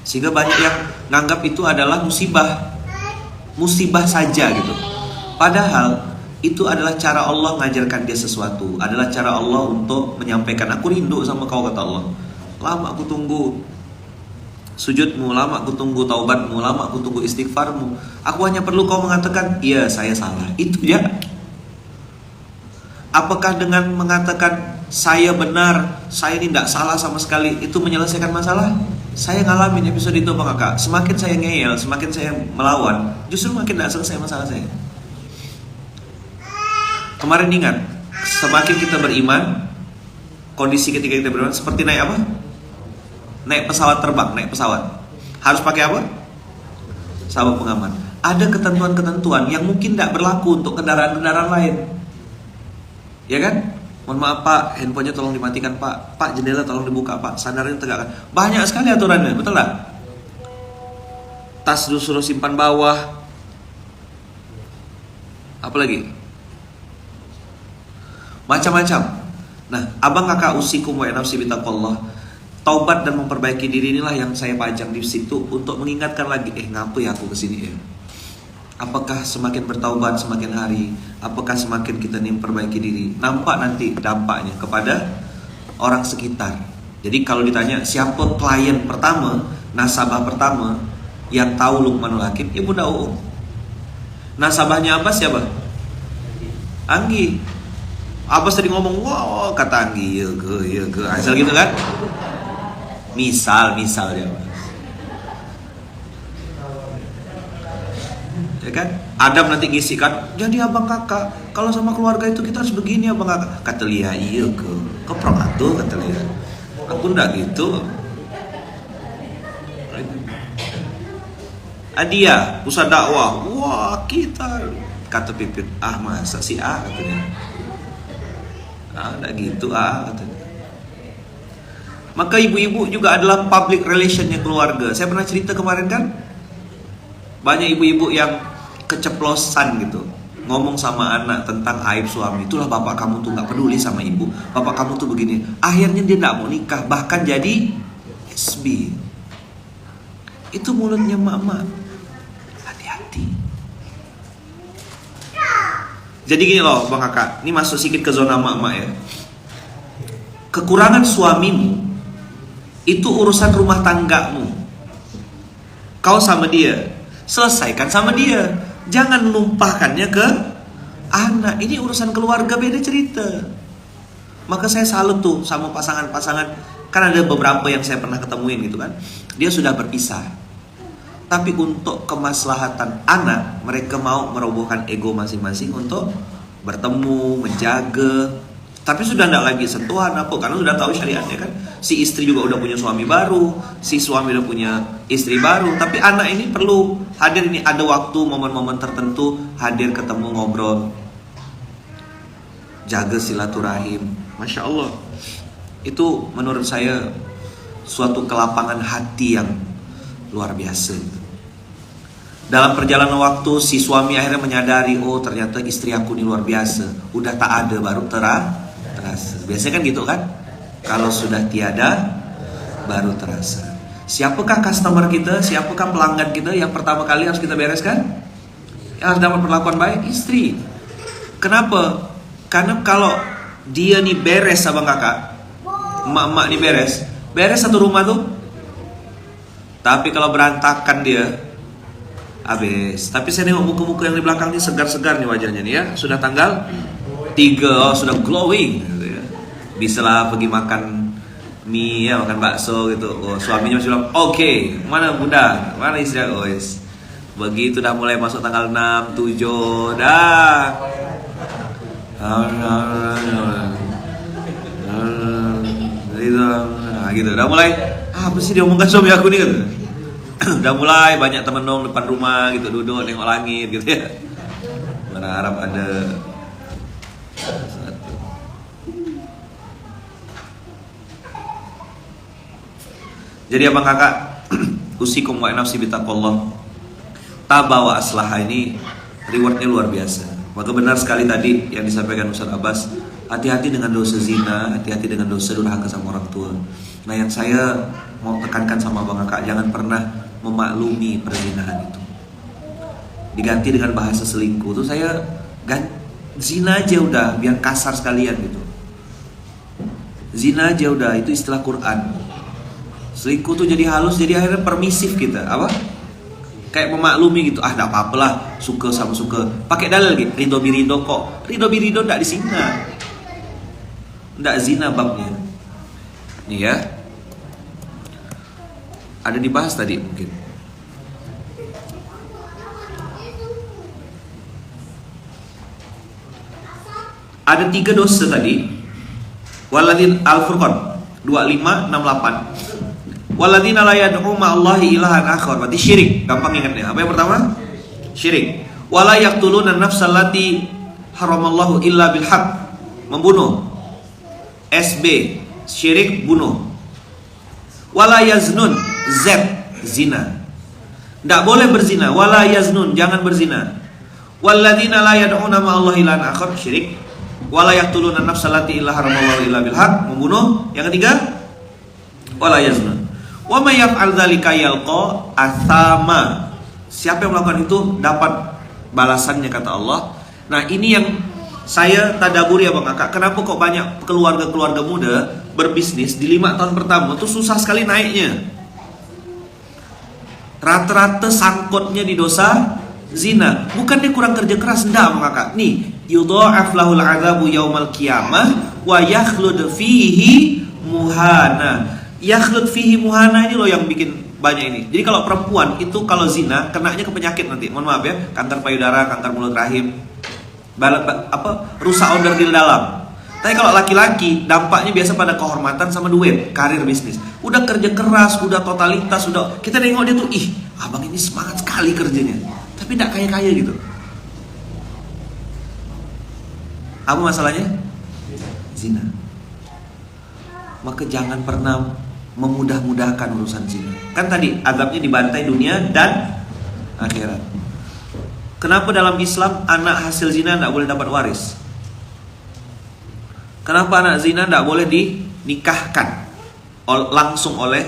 Sehingga banyak yang nganggap itu adalah musibah saja gitu. Padahal itu adalah cara Allah mengajarkan dia sesuatu, adalah cara Allah untuk menyampaikan, aku rindu sama kau, kata Allah. Lama aku tunggu sujudmu, lama aku tunggu taubatmu, lama aku tunggu istighfarmu. Aku hanya perlu kau mengatakan, iya saya salah. Itu ya. Apakah dengan mengatakan saya benar, saya ini tidak salah sama sekali, itu menyelesaikan masalah? Saya ngalamin episode itu Bang Kakak. Semakin saya ngeyel, semakin saya melawan, justru makin tidak selesai masalah saya. Kemarin ingat, semakin kita beriman, kondisi ketika kita beriman seperti naik apa? Naik pesawat terbang, naik pesawat. Harus pakai apa? Sabuk pengaman. Ada ketentuan-ketentuan yang mungkin tidak berlaku untuk kendaraan-kendaraan lain. Ya kan? Mohon maaf Pak, handphonenya tolong dimatikan Pak. Pak, jendela tolong dibuka Pak. Sandarnya tegakkan. Banyak sekali aturannya, betul tak? Tas disuruh simpan bawah. Apalagi? Macam-macam. Nah, abang kakak usikum wa nafsi bitaqallah. Taubat dan memperbaiki diri inilah yang saya pajang di situ untuk mengingatkan lagi, ngapa ya aku kesini ya? Apakah semakin bertaubat semakin hari, apakah semakin kita nih memperbaiki diri, nampak nanti dampaknya kepada orang sekitar. Jadi kalau ditanya siapa klien pertama, nasabah pertama yang tahu Luqmanul Hakim, Ibu Daud. Nasabahnya apa siapa? Anggi. Apa sering ngomong, wow kata Anggi, ya ke, asal gitu kan? Misal dia. Ya kan? Adam nanti ngisi kan, jadi abang kakak, kalau sama keluarga itu kita harus begini abang kakak. Kata Lia, iya ke keprok atuh kata Lia. Aku ndak gitu. Adia, pusat dakwah, wah kita. Kata Pipit, masa si katanya. Ndak gitu katanya. Maka ibu-ibu juga adalah public relationnya keluarga. Saya pernah cerita kemarin kan, banyak ibu-ibu yang keceplosan gitu, ngomong sama anak tentang aib suami. Itulah bapak kamu tuh gak peduli sama ibu, bapak kamu tuh begini. Akhirnya dia gak mau nikah, bahkan jadi SB. Itu mulutnya mama. Hati-hati. Jadi gini loh Bang Kakak, ini masuk sedikit ke zona mama ya. Kekurangan suamimu itu urusan rumah tanggamu. Kau sama dia, selesaikan sama dia. Jangan numpahkannya ke anak. Ini urusan keluarga, beda cerita. Maka saya salut tuh sama pasangan-pasangan. Kan ada beberapa yang saya pernah ketemuin gitu kan, dia sudah berpisah, tapi untuk kemaslahatan anak, mereka mau merobohkan ego masing-masing untuk bertemu, menjaga. Tapi sudah tidak lagi sentuhan apa, karena sudah tahu syariatnya kan. Si istri juga udah punya suami baru, si suami udah punya istri baru. Tapi anak ini perlu hadir, ini ada waktu, momen-momen tertentu, hadir, ketemu, ngobrol, jaga silaturahim. Masya Allah. Itu menurut saya suatu kelapangan hati yang luar biasa. Dalam perjalanan waktu, si suami akhirnya menyadari, oh ternyata istri aku ini luar biasa. Udah tak ada baru terasa. Biasanya kan gitu kan, kalau sudah tiada baru terasa. Siapakah customer kita, siapakah pelanggan kita yang pertama kali harus kita bereskan? Yang harus dapat perlakuan baik, istri. Kenapa? Karena kalau dia nih beres abang kakak, emak-emak nih beres satu rumah tuh. Tapi kalau berantakan dia, habis. Tapi saya nengok muka-muka yang di belakang ini segar-segar nih wajahnya nih ya. Sudah tanggal 3, sudah glowing gitu ya. Bisa lah pergi makan mie ya, makan bakso gitu. Suaminya masih bilang, "Oke, mana bunda? Mana istri aku?" Begitu dah mulai masuk tanggal 6, 7 dah. Gitu. Udah mulai apa sih dia omongkan suami aku nih gitu. Udah mulai banyak temen dong depan rumah gitu, duduk nengok langit gitu ya. Berharap ada satu. Jadi abang kakak, usikum wa nafsi bitaqullah. Tabawa aslaha ini rewardnya luar biasa. Maka benar sekali tadi yang disampaikan Ustaz Abbas, hati-hati dengan dosa zina, hati-hati dengan dosa durhaka sama orang tua. Nah, yang saya mau tekankan sama abang kakak, jangan pernah memaklumi perzinahan itu. Diganti dengan bahasa selingkuh tuh saya zina aja udah, biar kasar sekalian gitu. Zina aja udah, itu istilah Quran. Selingkuh tuh jadi halus, jadi akhirnya permisif kita. Apa? Kayak memaklumi gitu. Enggak apa-apalah, suka sama suka. Pakai dalil gitu, ridho birido kok. Ridho birido enggak di zina. Enggak zina babnya. Nih ya. Ada dibahas tadi mungkin. Ada 3 dosa tadi. Waladin Al-Furqan 2568. Waladina la yad'u ma'allahi ilahan akhar. Berarti syirik. Gampang ingatnya. Apa yang pertama? Syirik. Wala yaqtuluna an-nafsal lati haramallahu illa bil haqq. Membunuh. SB. Syirik, bunuh. Wala yaznun. Z. Zina. Tidak boleh berzina. Wala yaznun. Jangan berzina. Waladina la yad'una ma'allahi ilahan akhar. Syirik. Wala yaqtuluna an-nafsal lati haramallahu illa bil haqq. Membunuh. Yang ketiga, wala yaznun. Wa may yaf'al dzalika yalqa athama. Siapa yang melakukan itu dapat balasannya, kata Allah. Nah, ini yang saya tadaburi ya Bang Kakak. Kenapa kok banyak keluarga-keluarga muda berbisnis di 5 tahun pertama itu susah sekali naiknya. Rata-rata sangkutnya di dosa zina. Bukan dia kurang kerja keras, enggak Bang Kakak. Nih, yudha'af lahul 'adzabu yaumal qiyamah wa yakhlud fihi muhana. Yakhlud fihi muhana ini loh yang bikin banyak ini. Jadi kalau perempuan itu kalau zina kenanya ke penyakit nanti. Mohon maaf ya, kanker payudara, kanker mulut rahim, rusak organ dalam. Tapi kalau laki-laki dampaknya biasa pada kehormatan sama duit, karir bisnis. Udah kerja keras, udah totalitas, udah kita nengok dia tuh, ih, abang ini semangat sekali kerjanya. Tapi enggak kaya-kaya gitu. Apa masalahnya? Zina. Maka jangan pernah memudah-mudahkan urusan zina. Kan tadi azabnya dibantai dunia dan akhirat. Kenapa dalam Islam anak hasil zina tidak boleh dapat waris? Kenapa anak zina tidak boleh dinikahkan langsung oleh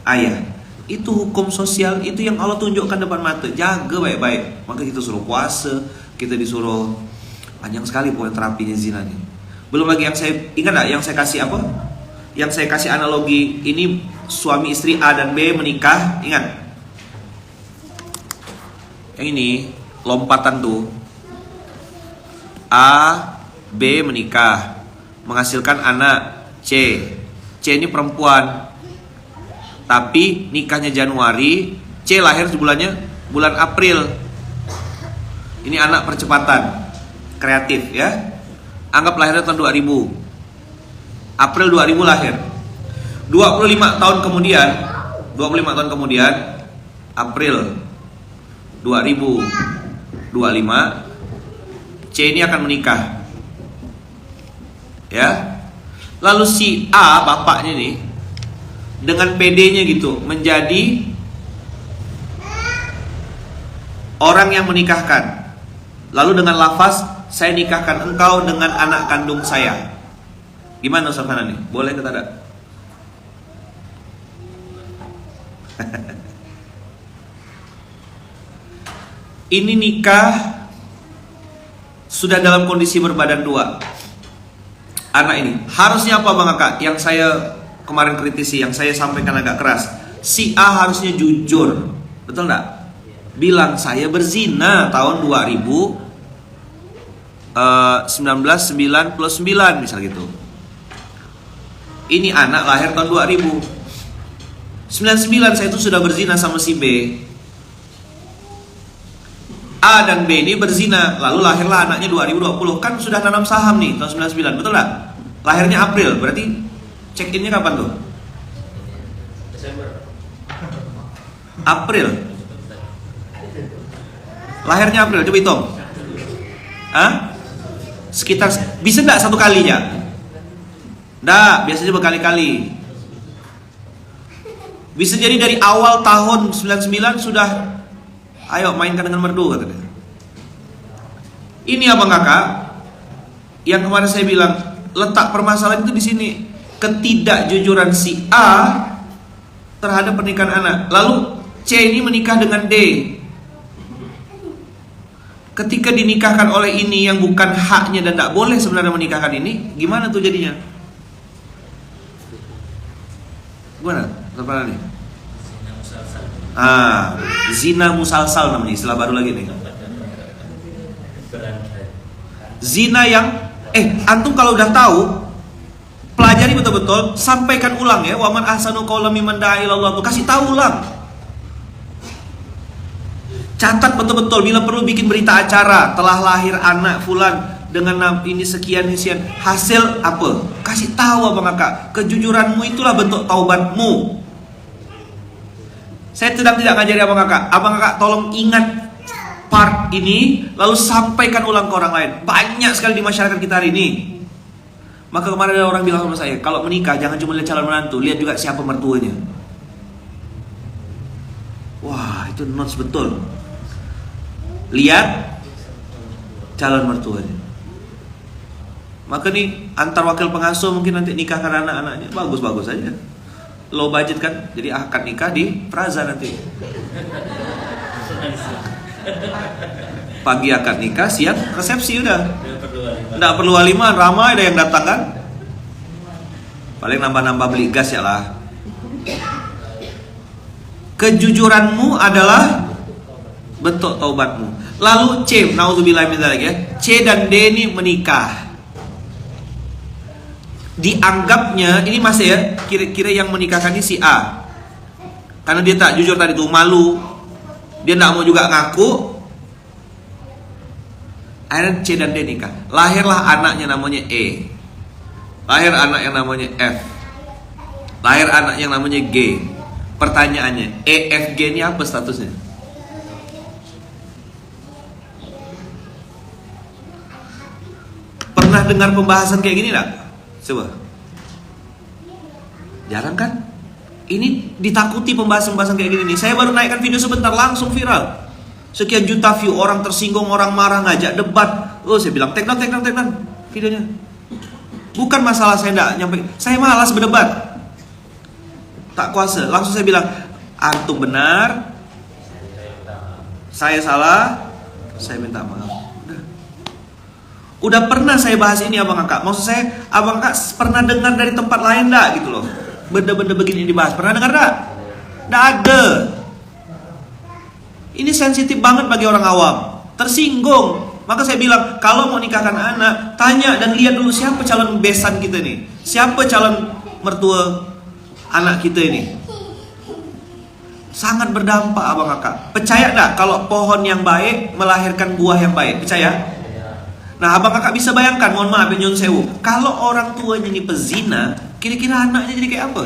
ayah? Itu hukum sosial, itu yang Allah tunjukkan depan mata. Jaga baik-baik. Maka kita suruh puasa, kita disuruh panjang sekali poin terapinya zina ini. Belum lagi yang saya ingat enggak, yang saya kasih apa? Yang saya kasih analogi ini suami istri A dan B menikah, ingat? Yang ini lompatan tuh. A, B menikah, menghasilkan anak C. C ini perempuan. Tapi nikahnya Januari, C lahir bulan April. Ini anak percepatan kreatif ya. Anggap lahirnya tahun 2000. April 2000 lahir. 25 tahun kemudian April 2025 C ini akan menikah. Ya. Lalu si A, bapaknya nih, dengan PD-nya gitu menjadi orang yang menikahkan. Lalu dengan lafaz, saya nikahkan engkau dengan anak kandung saya. Gimana Ustaz Hanan nih? Boleh atau tidak? Ini nikah sudah dalam kondisi berbadan dua. Anak ini harusnya apa Bang Kakak? Yang saya kemarin kritisi, yang saya sampaikan agak keras. Si A harusnya jujur, betul enggak? bilang saya berzina tahun 1999 misal gitu. Ini anak lahir tahun 2000. 99 saya itu sudah berzina sama si B. A dan B ini berzina, lalu lahirlah anaknya 2020. Kan sudah nanam saham nih tahun 99, betul gak? Lahirnya April, berarti check innya kapan tuh? Desember. April. Lahirnya April, coba hitung. Hah? Sekitar, bisa enggak satu kali ya? Enggak, biasanya berkali-kali. Bisa jadi dari awal tahun 99 sudah, ayo mainkan dengan merdu katanya. Ini abang kakak yang kemarin saya bilang, letak permasalahan itu di sini. Ketidakjujuran si A terhadap pernikahan anak. Lalu C ini menikah dengan D. Ketika dinikahkan oleh ini yang bukan haknya dan tidak boleh sebenarnya menikahkan ini, gimana tuh jadinya? Gimana? Apa nih? Zina musalsal namanya, istilah baru lagi nih. Zina yang antum kalau udah tahu, pelajari betul-betul, sampaikan ulang ya. Wa man ahsanu qawlan mimman da'a ila Allah, tuh kasih tahu ulang. Catat betul-betul, bila perlu bikin berita acara, telah lahir anak fulan dengan ini sekian, hasil apa? Kasih tahu abang kakak, kejujuranmu itulah bentuk taubatmu. Saya sedang tidak ngajari abang kakak tolong ingat part ini, lalu sampaikan ulang ke orang lain. Banyak sekali di masyarakat kita hari ini. Maka kemarin ada orang bilang sama saya, kalau menikah jangan cuma lihat calon menantu, lihat juga siapa mertuanya. Wah, itu notes betul. Lihat calon mertuanya. Maka nih antar wakil pengasuh mungkin nanti nikahkan anak-anaknya, bagus-bagus aja. Low budget kan, jadi akan nikah di Plaza nanti. Pagi akad nikah, siang resepsi udah. Nggak perlu waliman, ramai ada yang datang kan. Paling nambah-nambah beli gas ya lah. Kejujuranmu adalah bentuk taubatmu. Lalu C, naudzubillah min dzalik ya. C dan D ini menikah. Dianggapnya ini masih ya, kira-kira yang menikahkan ini si A. Karena dia tak jujur tadi tuh, malu. Dia tidak mau juga ngaku. Akhirnya C dan D nikah. Lahirlah anaknya namanya E. Lahir anak yang namanya F. Lahir anak yang namanya G. Pertanyaannya, E, F, G ini apa statusnya? Pernah dengar pembahasan kayak gini enggak? Coba. Jarang kan? Ini ditakuti pembahasan-pembahasan kayak gini nih. Saya baru naikkan video sebentar langsung viral. Sekian juta view, orang tersinggung, orang marah, ngajak debat. Saya bilang take down videonya. Bukan masalah saya enggak nyampe. Saya malas berdebat. Tak kuasa. Langsung saya bilang, antum benar, saya salah, saya minta maaf. Udah pernah saya bahas ini abang kakak. Maksud saya, abang kakak pernah dengar dari tempat lain enggak gitu loh, benda-benda begini dibahas. Pernah dengar enggak? Enggak ada. Ini sensitif banget bagi orang awam, tersinggung. Maka saya bilang, kalau mau nikahkan anak, tanya dan lihat dulu siapa calon besan kita nih, siapa calon mertua anak kita ini. Sangat berdampak abang kakak. Percaya enggak kalau pohon yang baik melahirkan buah yang baik? Percaya? Nah abang kakak bisa bayangkan, mohon maaf nyun sewu, kalau orang tuanya ini pezina, kira-kira anaknya jadi kayak apa?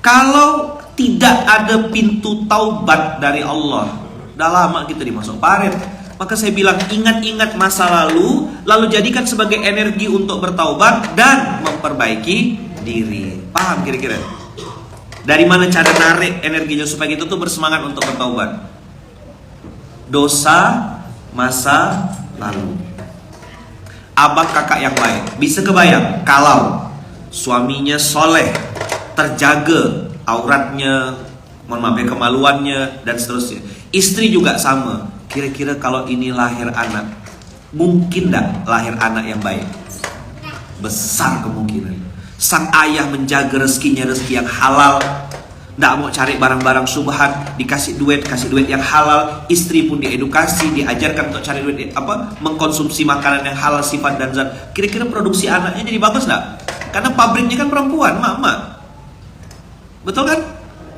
Kalau tidak ada pintu taubat dari Allah, dah lama kita dimasuk paret. Maka saya bilang, ingat-ingat masa lalu jadikan sebagai energi untuk bertaubat dan memperbaiki diri. Paham kira-kira? Dari mana cara narik energinya supaya kita tuh bersemangat untuk bertaubat? Dosa masa lalu. Abang kakak yang baik, bisa kebayang kalau suaminya soleh, terjaga auratnya, mohon maaf ya, kemaluannya dan seterusnya. Istri juga sama. Kira-kira kalau ini lahir anak, mungkin enggak lahir anak yang baik? Besar kemungkinan. Sang ayah menjaga rezekinya, rezeki yang halal. nggak mau cari barang-barang subhat, dikasih duit yang halal, istri pun diedukasi, diajarkan untuk cari duit mengkonsumsi makanan yang halal sifat dan zat. Kira-kira produksi anaknya jadi bagus nggak? Karena pabriknya kan perempuan, mama. Betul kan?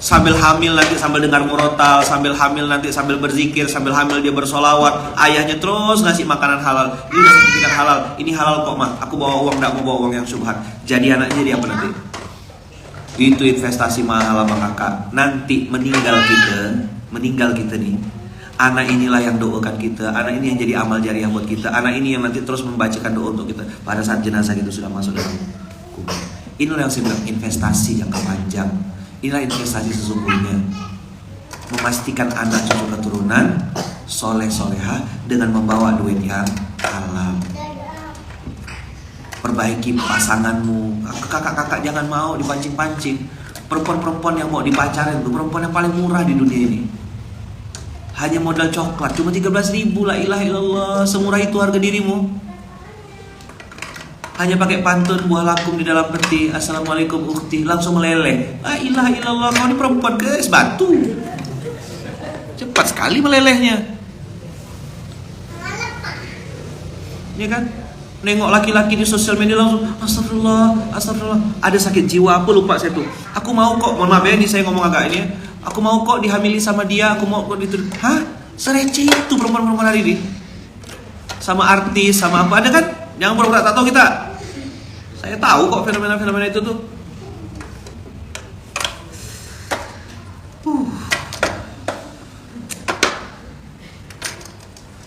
Sambil hamil nanti sambil dengar murotal, sambil hamil nanti sambil berzikir, sambil hamil dia bersolawat, ayahnya terus ngasih makanan halal. Ini udah sertifikat halal, ini halal kok mah, aku bawa uang, nggak mau bawa uang yang subhat. Jadi anaknya dia apa nanti? Itu investasi mahal abang kakak. Nanti meninggal kita nih, anak inilah yang doakan kita, anak ini yang jadi amal jariah buat kita, anak ini yang nanti terus membacakan doa untuk kita pada saat jenazah itu sudah masuk dalam kubur. Inilah yang saya bilang investasi jangka panjang. Inilah investasi sesungguhnya, memastikan anak cucu keturunan soleh soleha dengan membawa duit yang halal. Perbaiki pasanganmu, kakak-kakak jangan mau dipancing-pancing. Perempuan-perempuan yang mau dipacarin itu perempuan yang paling murah di dunia ini. Hanya modal coklat cuma 13.000, la ilaha illallah, semurah itu harga dirimu. Hanya pakai pantun buah lakum di dalam peti, assalamualaikum ukhti, langsung meleleh. La ilaha illallah, kau ini perempuan ke es batu. Cepat sekali melelehnya. Ya kan? Nengok laki-laki di sosial media langsung astagfirullah, astagfirullah. Ada sakit jiwa apa lupa saya tuh. Aku mau kok, mohon maaf ya ini saya ngomong agak ini ya. Aku mau kok dihamili sama dia, aku mau kok dituduh. Hah? Serece itu perempuan-perempuan hari ini. Sama artis, sama apa ada kan? Jangan pura-pura tak tahu kita. Saya tahu kok fenomena-fenomena itu tuh.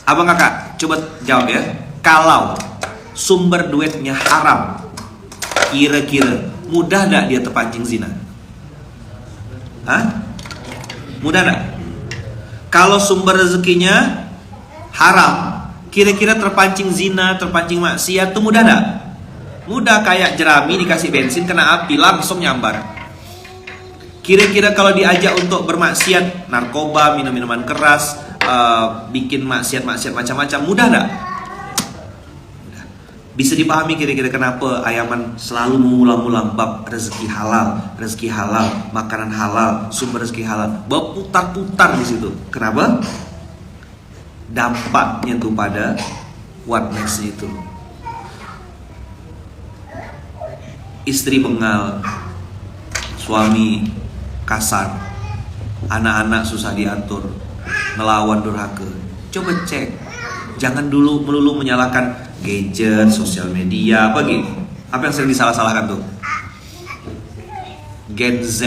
Abang kakak, coba jawab ya. Kalau sumber duitnya haram, kira-kira mudah gak dia terpancing zina? Hah? Mudah gak? Kalau sumber rezekinya haram, kira-kira terpancing zina, terpancing maksiat itu mudah gak? Mudah, kayak jerami dikasih bensin kena api langsung nyambar. Kira-kira kalau diajak untuk bermaksiat, narkoba, minum-minuman keras, bikin maksiat-maksiat macam-macam, mudah gak? Bisa dipahami kira-kira kenapa Ayaman selalu mengulang-ulang bab rezeki halal, makanan halal, sumber rezeki halal, bab putar-putar di situ. Kenapa? Dampaknya tuh pada what next itu. Istri bengal, suami kasar, anak-anak susah diatur, ngelawan durhaka. Coba cek, jangan dulu melulu menyalahkan gadget, sosial media, apa gitu. Apa yang sering disalah-salahkan tuh? Gen Z,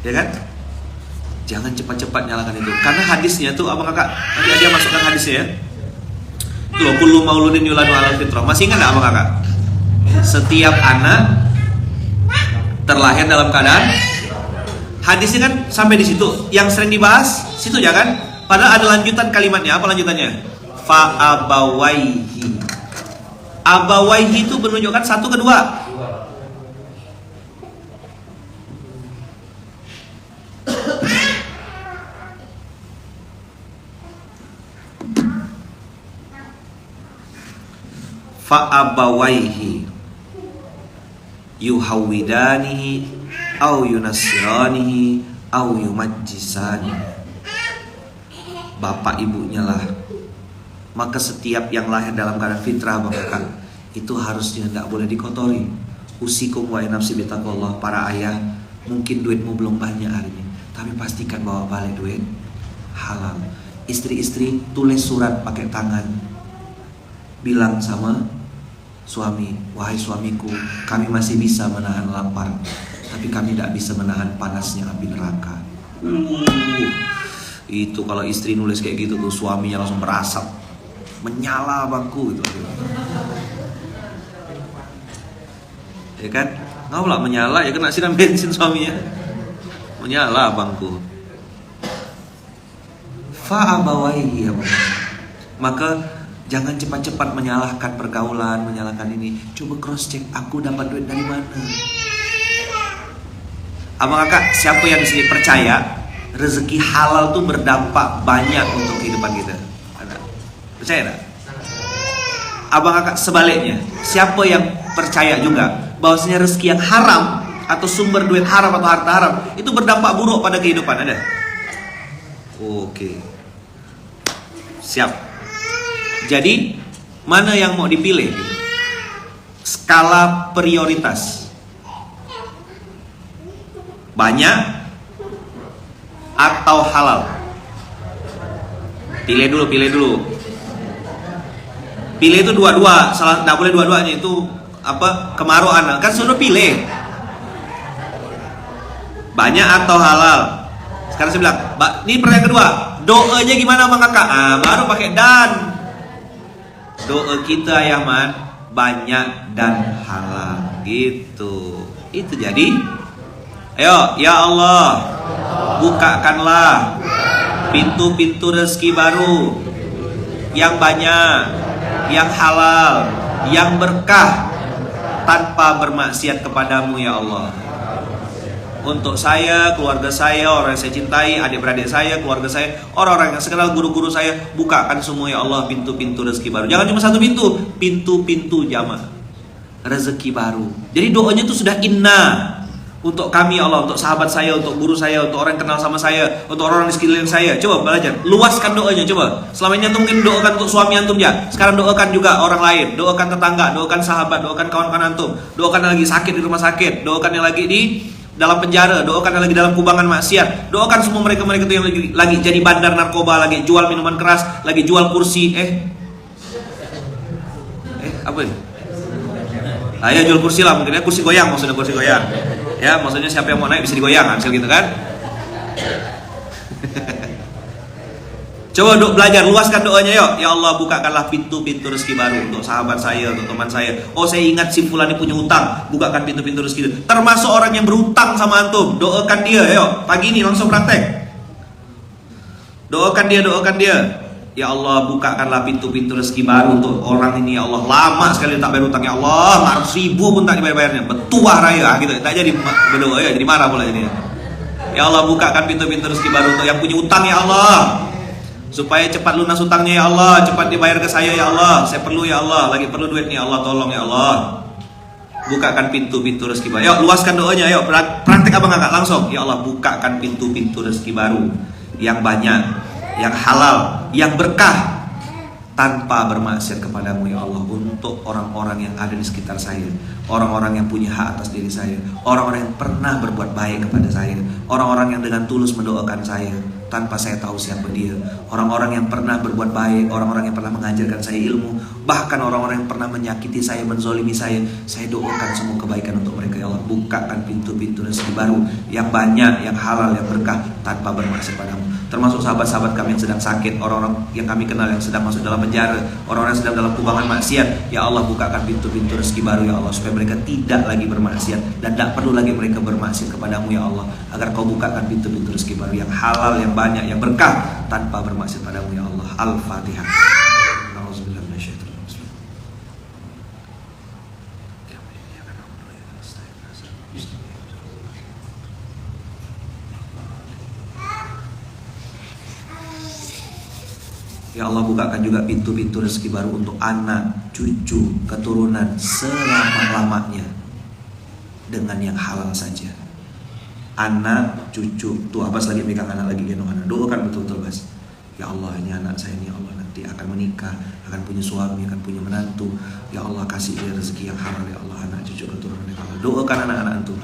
ya kan? Jangan cepat-cepat nyalakan itu, karena hadisnya tuh abang kakak, nanti dia masukkan hadisnya ya. Itu loh, kullu mauludin yuladu alal fitrah. Masih ingat gak abang kakak? Setiap anak terlahir dalam keadaan, hadisnya kan sampai di situ. Yang sering dibahas situ ya kan? Padahal ada lanjutan kalimatnya. Apa lanjutannya? Fa abawaihi. Abawaihi itu menunjukkan satu kedua. Fa abawaihi yuhawidanihi au yunassiranihi au yumajjisanihi. Bapak ibunya lah. Maka setiap yang lahir dalam keadaan fitrah kakak, itu harusnya tidak boleh dikotori. Usikum wa nafsi bitaqwallah. Para ayah, mungkin duitmu belum banyak hari ini, tapi pastikan bawa balik duit halal. Istri-istri tulis surat pakai tangan, bilang sama suami, wahai suamiku, kami masih bisa menahan lapar, tapi kami tidak bisa menahan panasnya api neraka. Itu kalau istri nulis kayak gitu tuh, suaminya langsung merasap, menyala abangku gitu. Ya kan? Nggak pula menyala, ya kena siram bensin suaminya. Menyala abangku. Fa'abawaihi ya. Maka jangan cepat-cepat menyalahkan pergaulan, menyalahkan ini. Coba cross check, aku dapat duit dari mana? Abang kakak, siapa yang di sini percaya rezeki halal tuh berdampak banyak untuk kehidupan kita? Ada? Percaya tak? Abang kakak sebaliknya, siapa yang percaya juga bahwasanya rezeki yang haram atau sumber duit haram atau harta haram itu berdampak buruk pada kehidupan? Ada? Oke. Siap. Jadi mana yang mau dipilih gitu? Skala prioritas. Banyak atau halal? Pilih dulu. Pilih itu dua-dua, salah, nggak boleh dua-duanya, itu apa, kemaruan. Kan sudah pilih. Banyak atau halal? Sekarang saya bilang, ini pertanyaan kedua. Doanya gimana Bang Kakak? Baru pakai dan. Doa kita ya Man, banyak dan halal gitu. Itu jadi, ayo ya Allah, bukakanlah pintu-pintu rezeki baru yang banyak, yang halal, yang berkah, tanpa bermaksiat kepadamu ya Allah. Untuk saya, keluarga saya, orang yang saya cintai, adik-beradik saya, keluarga saya, orang-orang yang sekenal, guru-guru saya, bukakan semua ya Allah pintu-pintu rezeki baru. Jangan cuma satu pintu, pintu-pintu jamaah rezeki baru. Jadi doanya itu sudah inna untuk kami ya Allah, untuk sahabat saya, untuk guru saya, untuk orang yang kenal sama saya, untuk orang-orang di sekeliling saya. Coba belajar, luaskan doanya, coba. Selama ini antum mungkin doakan untuk suami antum ya. Sekarang doakan juga orang lain, doakan tetangga, doakan sahabat, doakan kawan-kawan antum, doakan yang lagi sakit di rumah sakit, doakan yang lagi di dalam penjara, doakan yang lagi dalam kubangan maksiat, doakan semua mereka-mereka itu yang lagi jadi bandar narkoba, lagi jual minuman keras, lagi jual kursi, apa ini? Ya jual kursi lah, mungkin ya kursi goyang, maksudnya kursi goyang. Ya, maksudnya siapa yang mau naik bisa digoyang, hasil gitu kan? Coba belajar, luaskan doanya yuk. Ya Allah, bukakanlah pintu-pintu rezeki baru untuk sahabat saya, untuk teman saya. Oh, saya ingat si fulan ini punya utang, bukakan pintu-pintu rezeki itu. Termasuk orang yang berutang sama antum, doakan dia, yuk. Pagi ini langsung praktek. Doakan dia. Ya Allah, bukakanlah pintu-pintu rezeki baru untuk orang ini ya Allah. Lama sekali tak bayar utang ya Allah, 1.000 pun tak dibayar-bayarnya. Betuah raya gitu. Tak jadi berdoa ya, jadi marah pula ini. Ya Allah, bukakan pintu-pintu rezeki baru untuk yang punya utang ya Allah. Supaya cepat lunas utangnya ya Allah, cepat dibayar ke saya ya Allah. Saya perlu ya Allah, lagi perlu duit nih ya Allah, tolong ya Allah. Bukakan pintu-pintu rezeki baru. Yuk, luaskan doanya, yuk. Praktek abang kakak langsung. Ya Allah, bukakan pintu-pintu rezeki baru yang banyak, yang halal, yang berkah, tanpa bermaksiat kepadamu ya Allah, untuk orang-orang yang ada di sekitar saya, orang-orang yang punya hak atas diri saya, orang-orang yang pernah berbuat baik kepada saya, orang-orang yang dengan tulus mendoakan saya tanpa saya tahu siapa dia, orang-orang yang pernah berbuat baik, orang-orang yang pernah mengajarkan saya ilmu, bahkan orang-orang yang pernah menyakiti saya, menzolimi saya doakan semua kebaikan untuk mereka ya Allah. Bukakan pintu-pintu rezeki baru yang banyak, yang halal, yang berkah, tanpa bermaksud padamu. Termasuk sahabat-sahabat kami yang sedang sakit, orang-orang yang kami kenal yang sedang masuk dalam penjara, orang-orang yang sedang dalam kubangan maksiat. Ya Allah, bukakan pintu-pintu rezeki baru ya Allah, supaya mereka tidak lagi bermaksiat dan tidak perlu lagi mereka bermaksiat kepadamu ya Allah. Agar kau bukakan pintu-pintu rezeki baru yang halal, yang banyak, yang berkah, tanpa bermaksiat padamu ya Allah. Al-Fatihah. Ya Allah, bukakan juga pintu-pintu rezeki baru untuk anak, cucu, keturunan selama-lamanya dengan yang halal saja. Anak, cucu, tuh Abbas lagi pegang anak, lagi gendong anak. Doakan betul-betul Bas. Ya Allah, ini anak saya ini ya Allah nanti akan menikah, akan punya suami, akan punya menantu. Ya Allah, kasih dia rezeki yang halal ya Allah, anak, cucu, keturunan yang halal. Doakan anak-anak antum.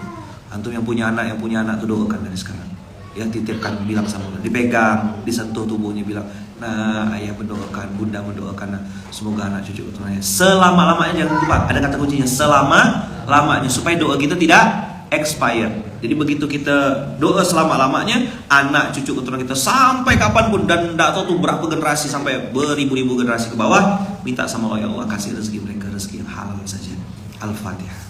Antum yang punya anak tuh doakan dari sekarang. Ya, titipkan, bilang sama Allah, dipegang, disentuh tubuhnya, bilang, nah ayah mendoakan, bunda mendoakan, nah, semoga anak cucu keturunannya selama-lamanya. Jangan lupa, ada kata kuncinya, selama-lamanya, supaya doa kita tidak expired. Jadi begitu kita doa selama-lamanya, anak cucu keturunan kita sampai kapanpun, dan tidak tahu tuh berapa generasi, sampai beribu-ribu generasi ke bawah, minta sama Allah, ya Allah kasih rezeki mereka rezeki yang halal saja. Al-Fatihah.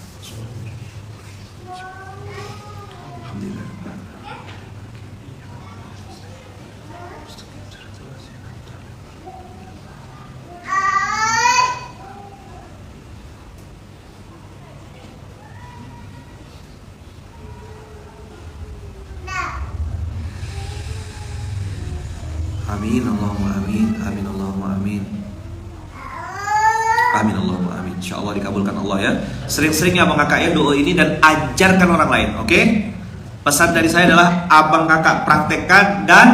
Amin Allahumma amin, amin Allahumma amin, amin Allahumma amin. Insya Allah dikabulkan Allah ya. Sering-seringnya abang kakak ya doa ini dan ajarkan orang lain. Oke? Pesan dari saya adalah abang kakak praktekkan dan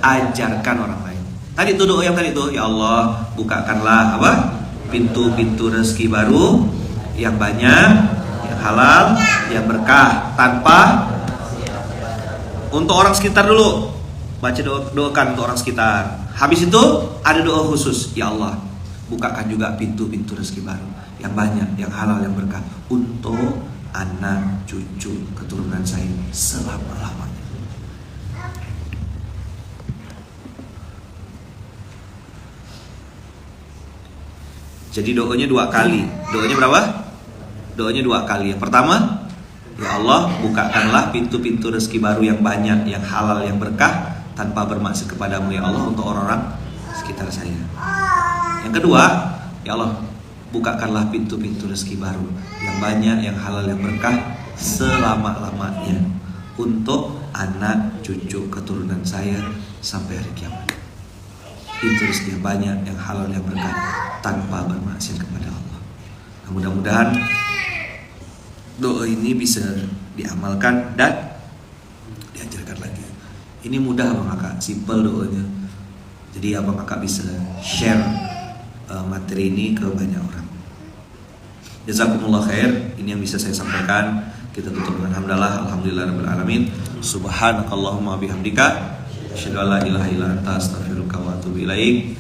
ajarkan orang lain. Tadi itu doa yang tadi itu, ya Allah bukakanlah apa? Pintu-pintu rezeki baru yang banyak, yang halal, yang berkah, tanpa untuk orang sekitar dulu. Baca doakan untuk orang sekitar. Habis itu ada doa khusus, ya Allah bukakan juga pintu-pintu rezeki baru yang banyak, yang halal, yang berkah untuk anak, cucu, keturunan saya selama-lamanya. Jadi doanya 2 kali. Doanya berapa? Doanya 2 kali. Yang pertama, ya Allah bukakanlah pintu-pintu rezeki baru yang banyak, yang halal, yang berkah tanpa bermaksud kepadamu ya Allah untuk orang-orang sekitar saya. Yang kedua, ya Allah bukakanlah pintu-pintu rezeki baru yang banyak, yang halal, yang berkah selama-lamanya untuk anak, cucu, keturunan saya sampai hari kiamat. Pintu rezeki yang banyak, yang halal, yang berkah tanpa bermaksiat kepada Allah. Nah, mudah-mudahan doa ini bisa diamalkan dan diajarkan lagi. Ini mudah abang kakak, simple doanya. Jadi abang kakak bisa share materi ini ke banyak orang. Jazakumullah khair. Ini yang bisa saya sampaikan. Kita tutup dengan hamdalah. Alhamdulillahirabbil alamin. Subhanakallahumma bihamdika asyhadu an la ilaha illa anta astaghfiruka wa atubu ilaik.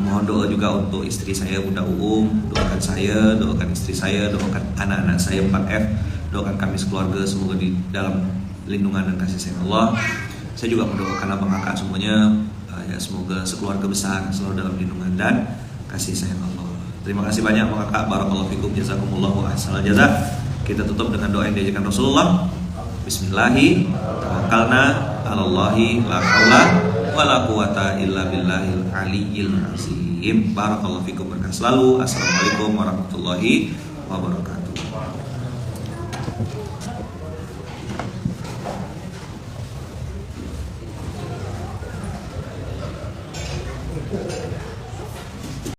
Mohon doa juga untuk istri saya Bunda Uum, doakan saya, doakan istri saya, doakan anak-anak saya 4F, doakan kami sekeluarga semoga di dalam lindungan dan kasih sayang Allah. Saya juga mendoakan abang kakak semuanya ya semoga sekeluarga besar selalu dalam lindungan dan kasih sayang Allah. Terima kasih banyak abang kakak, barakallahu fikum, jazakumullahu ahsanal jazaa. Kita tutup dengan doa yang diajarkan Rasulullah. Bismillahi tawakkalna 'alallahi la haula wala quwata illa billahil aliyyil azim. Barakallahu fikum, berkah selalu. Assalamualaikum warahmatullahi wabarakatuh.